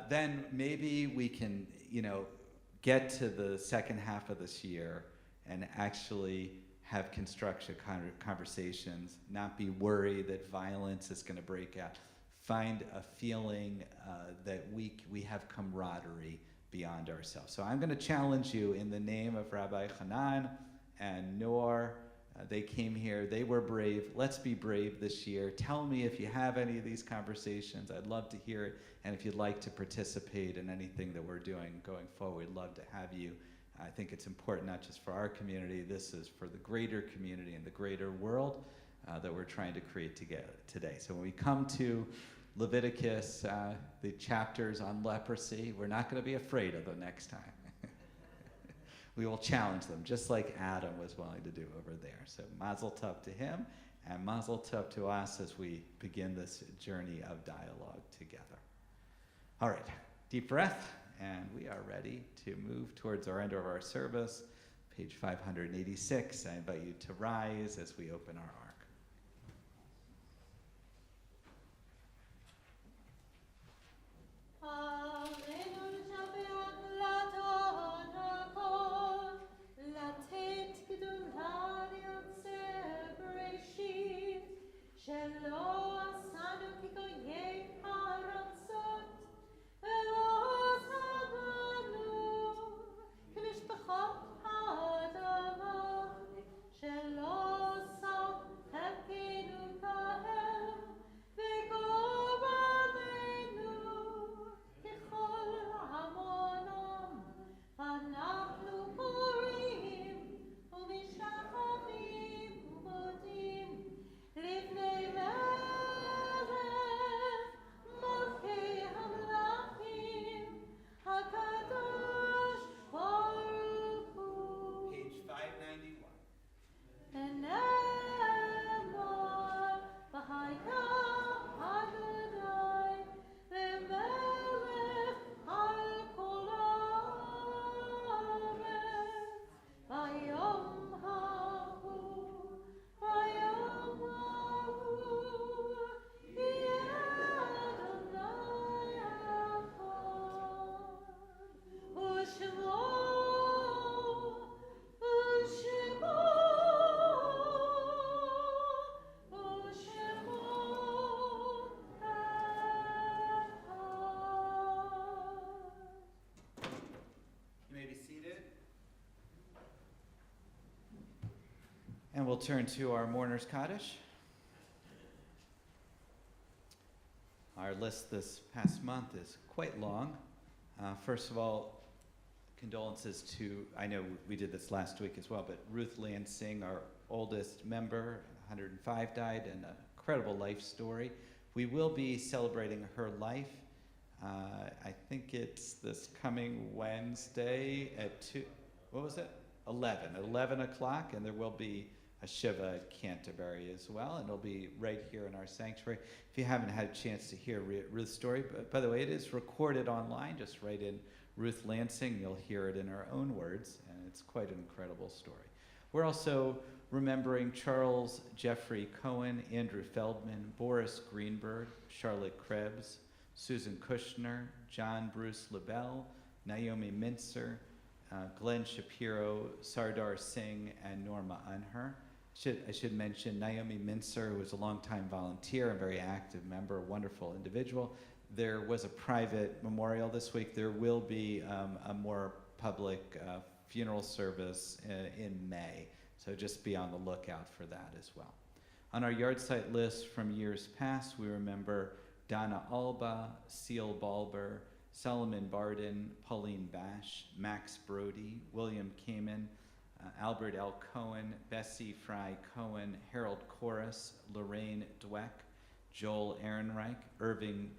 then maybe we can, get to the second half of this year and actually have constructive conversations, not be worried that violence is going to break out. Find a feeling that we have camaraderie beyond ourselves. So I'm going to challenge you in the name of Rabbi Hanan and Noor. They came here. They were brave. Let's be brave this year. Tell me if you have any of these conversations. I'd love to hear it. And if you'd like to participate in anything that we're doing going forward, we'd love to have you. I think it's important not just for our community. This is for the greater community and the greater world that we're trying to create together today. So when we come to Leviticus, the chapters on leprosy, we're not going to be afraid of them next time. We will challenge them, just like Adam was willing to do over there. So mazel tov to him, and mazel tov to us as we begin this journey of dialogue together. All right, deep breath, and we are ready to move towards our end of our service, page 586. I invite you to rise as we open our ark. And we'll turn to our Mourner's Kaddish. Our list this past month is quite long. First of all, condolences to, I know we did this last week as well, but Ruth Lansing, our oldest member, 105, died, an incredible life story. We will be celebrating her life. I think it's this coming Wednesday at 11 o'clock, and there will be a Shiva at Canterbury as well, and it'll be right here in our sanctuary. If you haven't had a chance to hear Ruth's story, but by the way, it is recorded online. Just write in Ruth Lansing, you'll hear it in her own words, and it's quite an incredible story. We're also remembering Charles Jeffrey Cohen, Andrew Feldman, Boris Greenberg, Charlotte Krebs, Susan Kushner, John Bruce LaBelle, Naomi Mintzer, Glenn Shapiro, Sardar Singh, and Norma Unher. I should mention Naomi Mintzer, who was a longtime volunteer and very active member, a wonderful individual. There was a private memorial this week. There will be a more public funeral service in May, so just be on the lookout for that as well. On our yard site list from years past, we remember Donna Alba, Seal Balber, Solomon Barden, Pauline Bash, Max Brody, William Kamen, Albert L. Cohen, Bessie Fry Cohen, Harold Corus, Lorraine Dweck, Joel Ehrenreich, Irving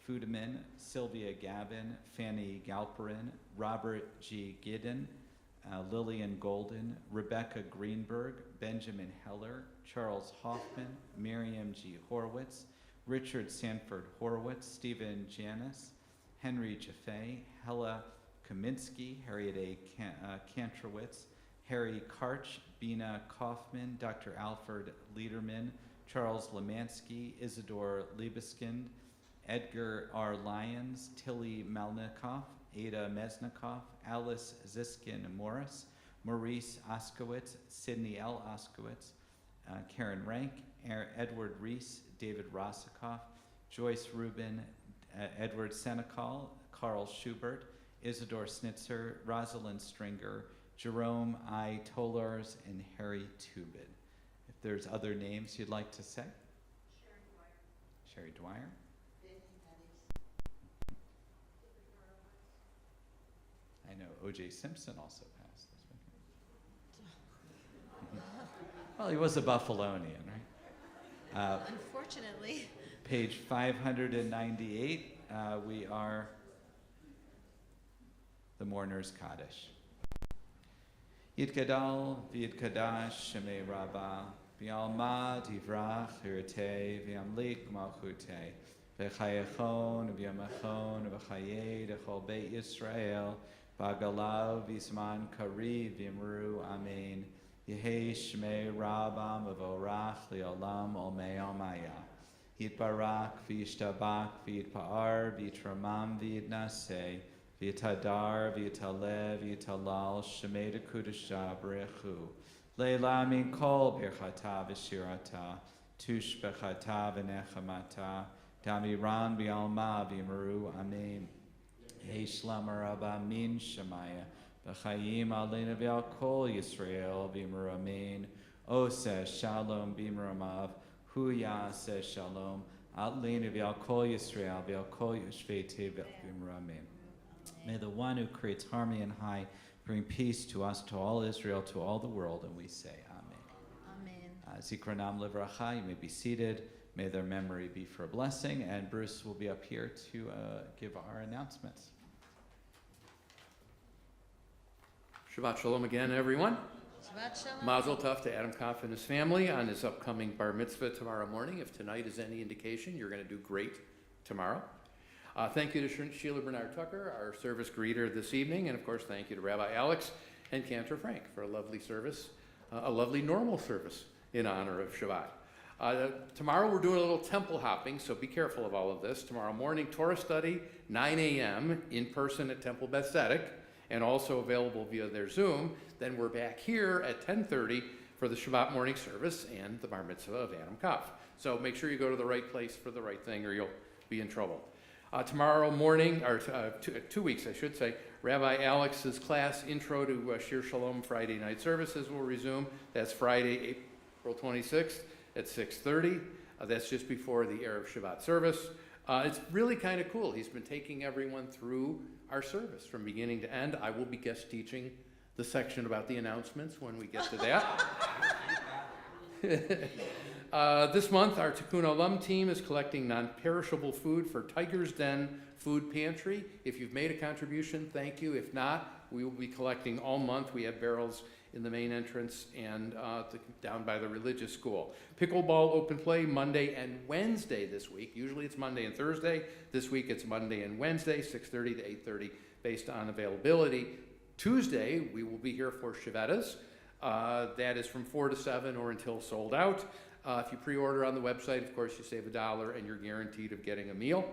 Fudeman, Sylvia Gavin, Fanny Galperin, Robert G. Giddon, Lillian Golden, Rebecca Greenberg, Benjamin Heller, Charles Hoffman, Miriam G. Horwitz, Richard Sanford Horwitz, Stephen Janis, Henry Jaffe, Hella Kaminsky, Harriet A. Kantrowitz, Harry Karch, Bina Kaufman, Dr. Alfred Liederman, Charles Lemansky, Isidore Liebeskind, Edgar R. Lyons, Tilly Malnikoff, Ada Mesnikoff, Alice Ziskin Morris, Maurice Oskowitz, Sidney L. Oskowitz, Karen Rank, Edward Reese, David Rosikoff, Joyce Rubin, Edward Senekal, Carl Schubert, Isidore Snitzer, Rosalind Stringer, Jerome I. Tollars, and Harry Tubin. If there's other names you'd like to say? Sherry Dwyer. I know O.J. Simpson also passed this weekend. Well, he was a Buffalonian, right? Unfortunately. Page 598, we are the Mourner's Kaddish. Yitgadal v'yitkadash shemei Rabbah v'yalma divrach hirtei v'yamlik malchutei v'chayechon v'yamachon v'chayei d'chol beit Yisrael v'agalav v'zman kariv v'yimru amen Yehei shmei Rabbah mevorach li'olam olmei almaya Yitbarak v'yishtabak v'yitpa'ar v'yitramam v'yitnaseh V'yitadar, v'yitalev, v'yitalal, shemei dekudasha b'rechu. Leila min kol birchata v'shirata, tush b'chata v'nechamata, damiran v'yalma v'yimru, amen. Yehei shlam rabba min shemaya, b'chayim aleinu v'yal kol Yisrael v'yimru, amen. Oseh shalom b'imramav, hu yaseh shalom, aleinu v'yal kol Yisrael v'yal kol yoshvei tevet v'yimru, amen. May the one who creates harmony and high bring peace to us, to all Israel, to all the world, and we say amen. Amen. Zikronam livracha, you may be seated. May their memory be for a blessing, and Bruce will be up here to give our announcements. Shabbat Shalom again, everyone. Shabbat shalom. Mazel tov to Adam Koff and his family on his upcoming bar mitzvah tomorrow morning. If tonight is any indication, you're going to do great tomorrow. Thank you to Sheila Bernard Tucker, our service greeter this evening, and of course thank you to Rabbi Alex and Cantor Frank for a lovely service, a lovely normal service in honor of Shabbat. Tomorrow we're doing a little temple hopping, so be careful of all of this. Tomorrow morning, Torah study, 9 a.m. in person at Temple Beth Tzedek, and also available via their Zoom. Then we're back here at 10:30 for the Shabbat morning service and the bar mitzvah of Adam Koff. So make sure you go to the right place for the right thing or you'll be in trouble. Tomorrow morning, or 2 weeks I should say, Rabbi Alex's class, Intro to Shir Shalom Friday night services will resume. That's Friday, April 26th at 6:30. That's just before the Erev Shabbat service. It's really kind of cool. He's been taking everyone through our service from beginning to end. I will be guest teaching the section about the announcements when we get to that. This month, our Tikkun Olam team is collecting non-perishable food for Tiger's Den Food Pantry. If you've made a contribution, thank you. If not, we will be collecting all month. We have barrels in the main entrance and down by the religious school. Pickleball open play Monday and Wednesday this week. Usually it's Monday and Thursday. This week it's Monday and Wednesday, 6:30 to 8:30, based on availability. Tuesday, we will be here for Shavuos. That is from 4 to 7 or until sold out. If you pre-order on the website, of course, you save $1 and you're guaranteed of getting a meal.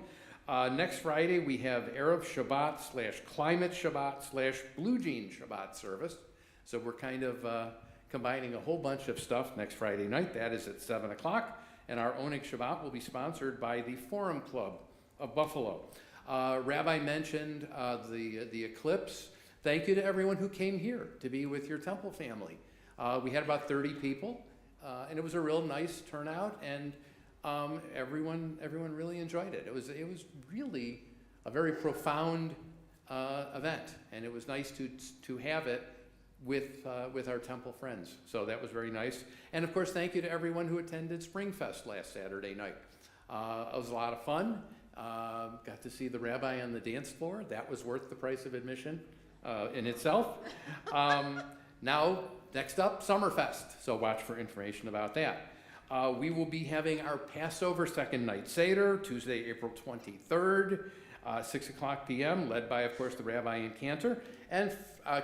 Next Friday, we have Erev Shabbat / Climate Shabbat / Blue Jean Shabbat service. So we're kind of combining a whole bunch of stuff next Friday night. That is at 7 o'clock. And our Onik Shabbat will be sponsored by the Forum Club of Buffalo. Rabbi mentioned the eclipse. Thank you to everyone who came here to be with your temple family. We had about 30 people. and it was a real nice turnout, and everyone really enjoyed it. It was really a very profound event, and it was nice to have it with our temple friends. So that was very nice. And of course, thank you to everyone who attended Springfest last Saturday night. It was a lot of fun. Got to see the rabbi on the dance floor. That was worth the price of admission in itself. Now, next up, Summerfest. So watch for information about that. We will be having our Passover second night Seder, Tuesday, April 23rd, 6 o'clock p.m., led by, of course, the rabbi and cantor, and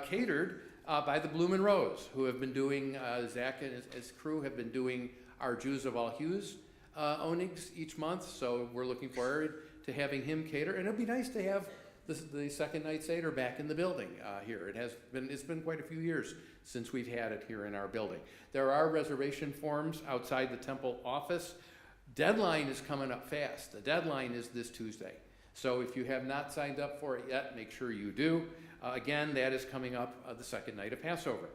catered by the Bloom and Rose, who have been doing, Zach and his crew have been doing our Jews of all hues onigs each month, so we're looking forward to having him cater, and it'll be nice to have the second night Seder back in the building here. It's been quite a few years since we've had it here in our building. There are reservation forms outside the temple office. Deadline is coming up fast. The deadline is this Tuesday. So if you have not signed up for it yet, make sure you do. Again, that is coming up the second night of Passover.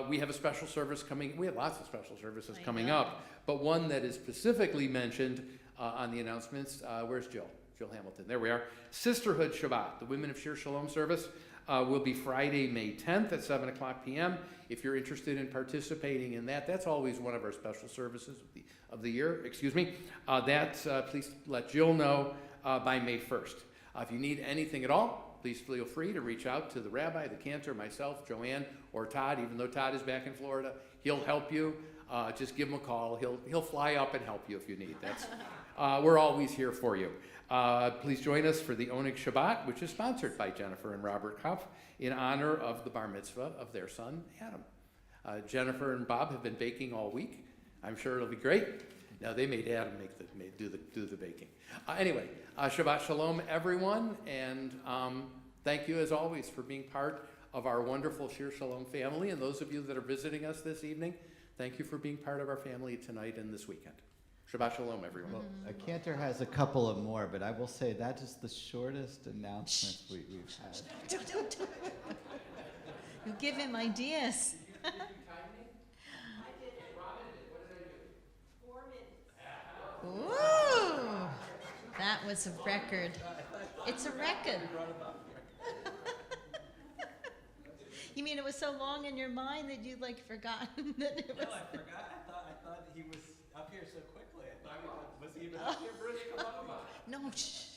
We have a special service coming. We have lots of special services coming up, but one that is specifically mentioned on the announcements. Where's Jill? Jill Hamilton. There we are. Sisterhood Shabbat, the Women of Shir Shalom service, will be Friday, May 10th at 7 o'clock p.m. If you're interested in participating in that, that's always one of our special services of the year. Excuse me. Please let Jill know by May 1st. If you need anything at all, please feel free to reach out to the rabbi, the cantor, myself, Joanne, or Todd. Even though Todd is back in Florida, he'll help you. Just give him a call. He'll fly up and help you if you need. We're always here for you. Please join us for the Oneg Shabbat, which is sponsored by Jennifer and Robert Kopf in honor of the bar mitzvah of their son, Adam. Jennifer and Bob have been baking all week. I'm sure it'll be great. Now, they made Adam do the baking. Anyway, Shabbat Shalom, everyone, and thank you, as always, for being part of our wonderful Shir Shalom family. And those of you that are visiting us this evening, thank you for being part of our family tonight and this weekend. Shabbat Shalom, everyone. Well, Cantor has a couple of more, but I will say that is the shortest announcement we've had. Don't. You give him ideas. Ooh, that was a record. It's a record. You mean it was so long in your mind that you'd forgotten that it was? No, I forgot. I thought he was up here so quickly. I thought was he even up here, Bruce? Come on. No, shh.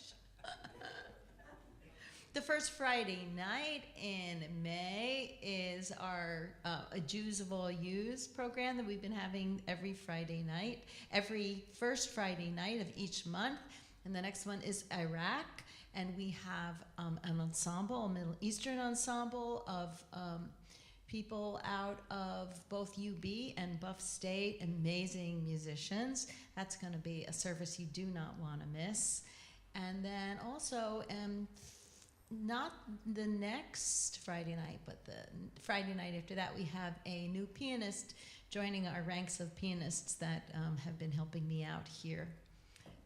The first Friday night in May is our a Jews of All Hues program that we've been having every Friday night, every first Friday night of each month. And the next one is Iraq. And we have an ensemble, a Middle Eastern ensemble of people out of both UB and Buff State, amazing musicians. That's going to be a service you do not want to miss. And then also, not the next Friday night, but the Friday night after that, we have a new pianist joining our ranks of pianists that have been helping me out here.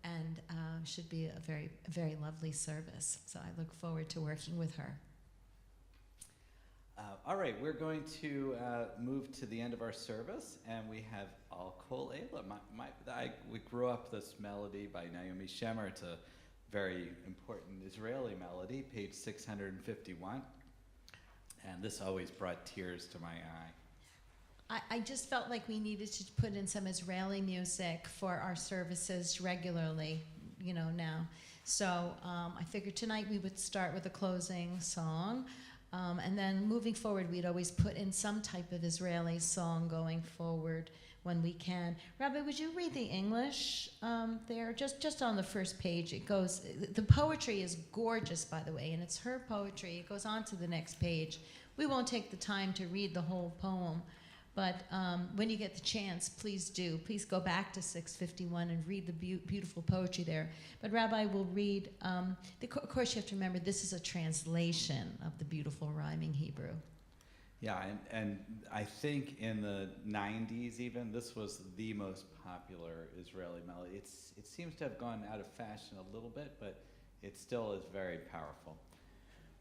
And should be a very, very lovely service. So I look forward to working with her. All right, we're going to move to the end of our service, and we have Al Kol Eila. We grew up this melody by Naomi Shemer. It's a very important Israeli melody, page 651. And this always brought tears to my eye. I just felt like we needed to put in some Israeli music for our services regularly, now. So I figured tonight we would start with a closing song. And then moving forward, we'd always put in some type of Israeli song going forward when we can. Rabbi, would you read the English there? Just on the first page. It goes, the poetry is gorgeous, by the way, and it's her poetry. It goes on to the next page. We won't take the time to read the whole poem. But when you get the chance, please do. Please go back to 651 and read the beautiful poetry there. But Rabbi will read, of course you have to remember this is a translation of the beautiful rhyming Hebrew. Yeah, and I think in the 90s even, this was the most popular Israeli melody. It seems to have gone out of fashion a little bit, but it still is very powerful.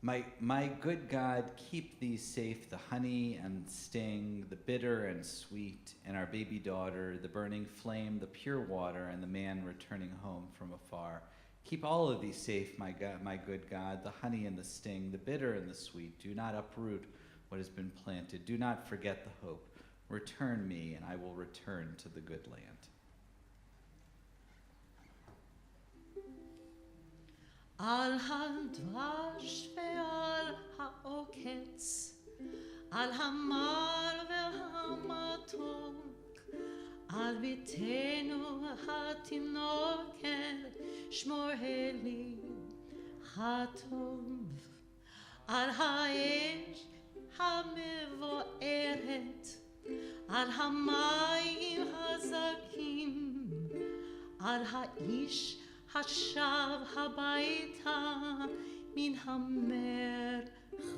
My good God, keep thee safe, the honey and sting, the bitter and sweet, and our baby daughter, the burning flame, the pure water, and the man returning home from afar. Keep all of these safe, my good God, the honey and the sting, the bitter and the sweet. Do not uproot what has been planted. Do not forget the hope. Return me, and I will return to the good land. על הדבש ועל העוקץ, על המר והמתוק, על ביתנו התינוקת, שמור לי הטוב, על האש המבוערת, על המים הזכים, על האיש השב הביתה מן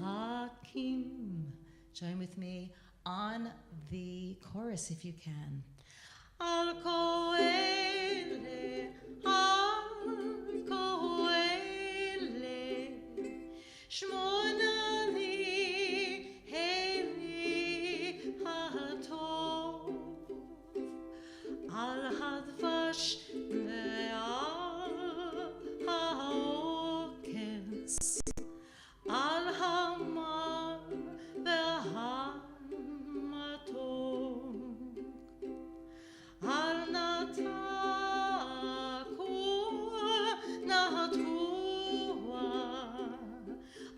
המרחקים. Join with me on the chorus if you can. Al koele, shmona li, heli hatov, al hadvash ve'al ha'oketz, al hamar ve'hamatok, al nataku natua,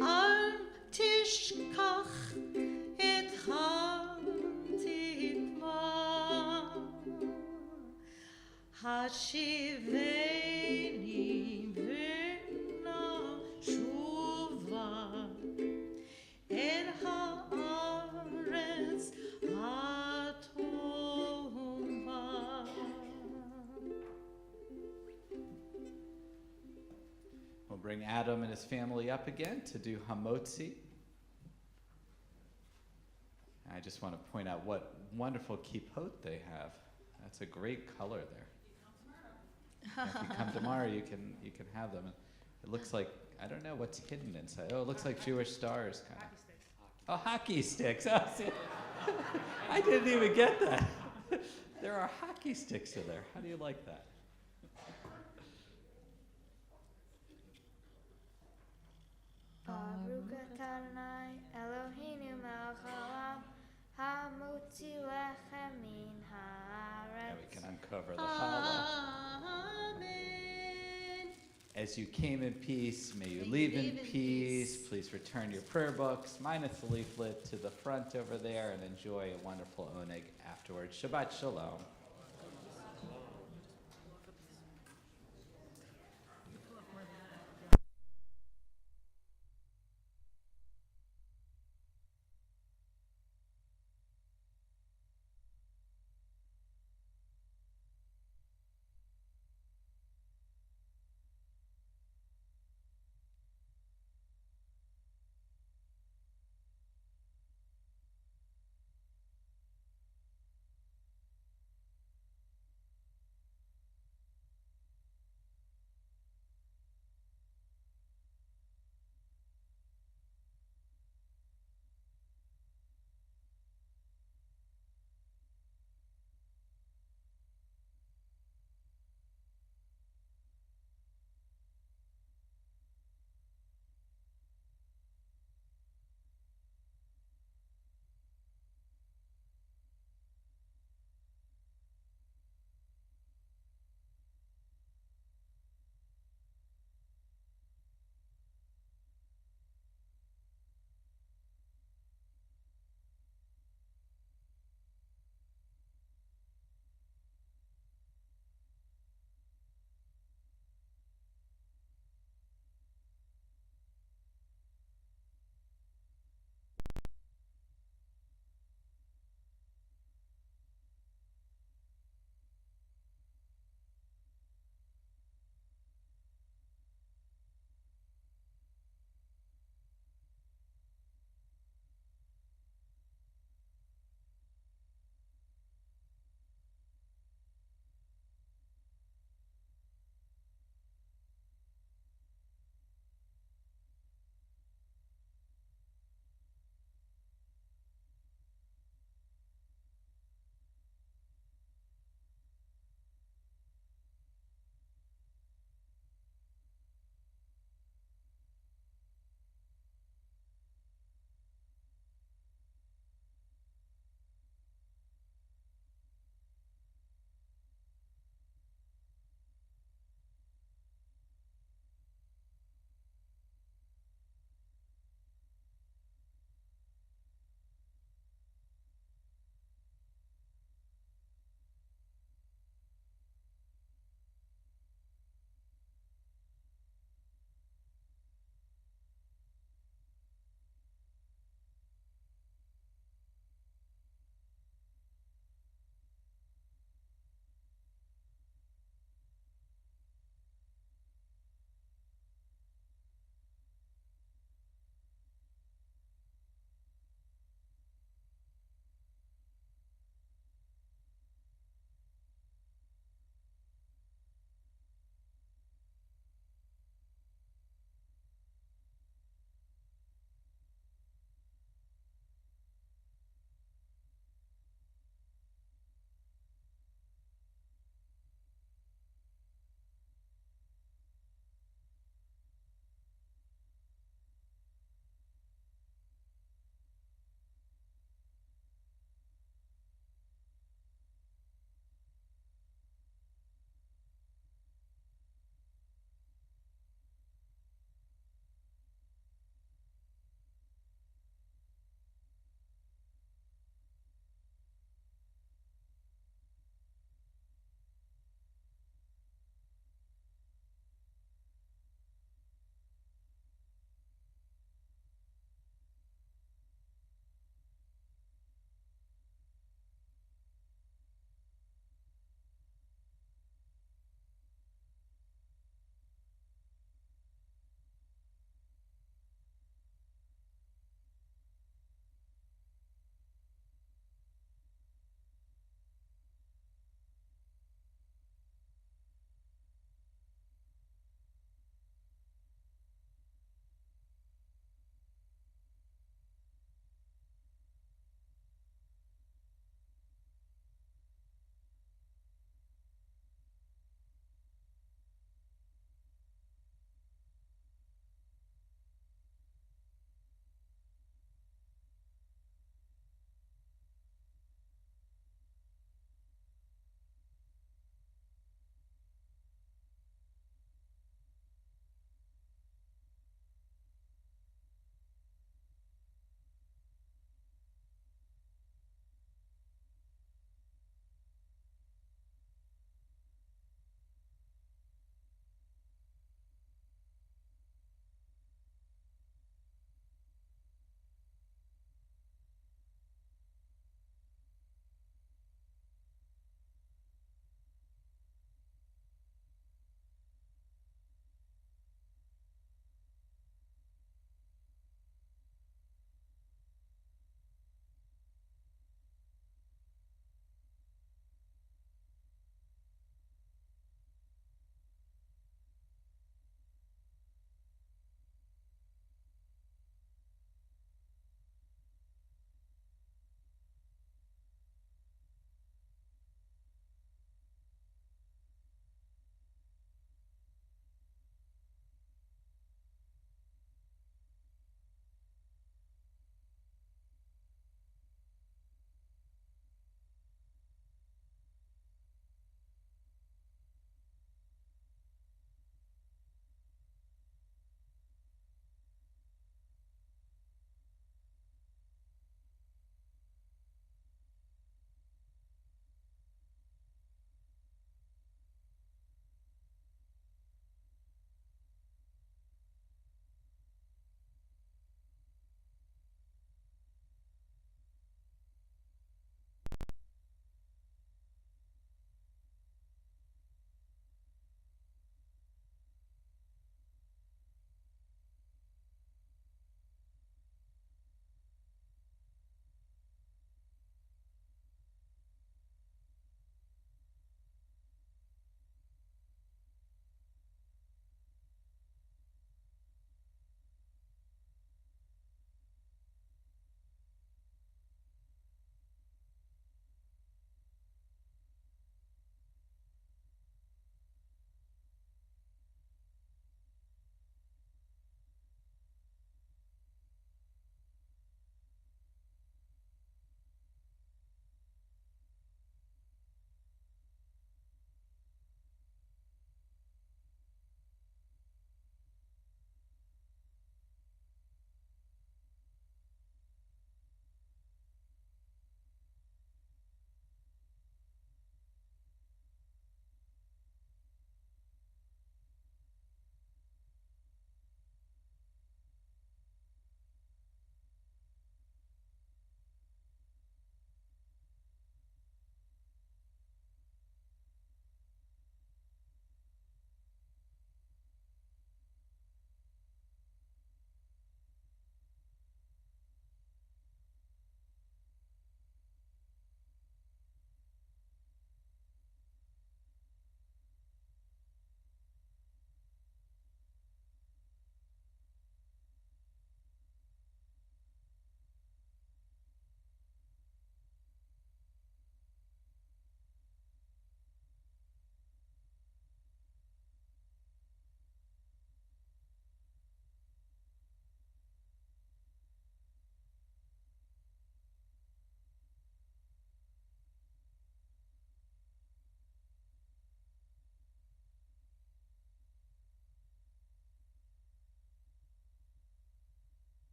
al tishkach et hatikva, hashiveni v'nashuva el haaretz hatova. We'll bring Adam and his family up again to do Hamotzi. I just want to point out what wonderful kippot they have. That's a great color there. And if you come tomorrow, you can have them. It looks like, I don't know what's hidden inside. Oh, it looks like Jewish stars, kind of. Oh, hockey sticks. Oh, see, I didn't even get that. There are hockey sticks in there. How do you like that? Baruch Adonai Eloheinu melech haolam, hamotzi lechem min Yeah, haaretz. we can uncover the challah. Amen. As you came in peace, may you leave in peace. Please return your prayer books, minus the leaflet, to the front over there and enjoy a wonderful oneg afterwards. Shabbat shalom.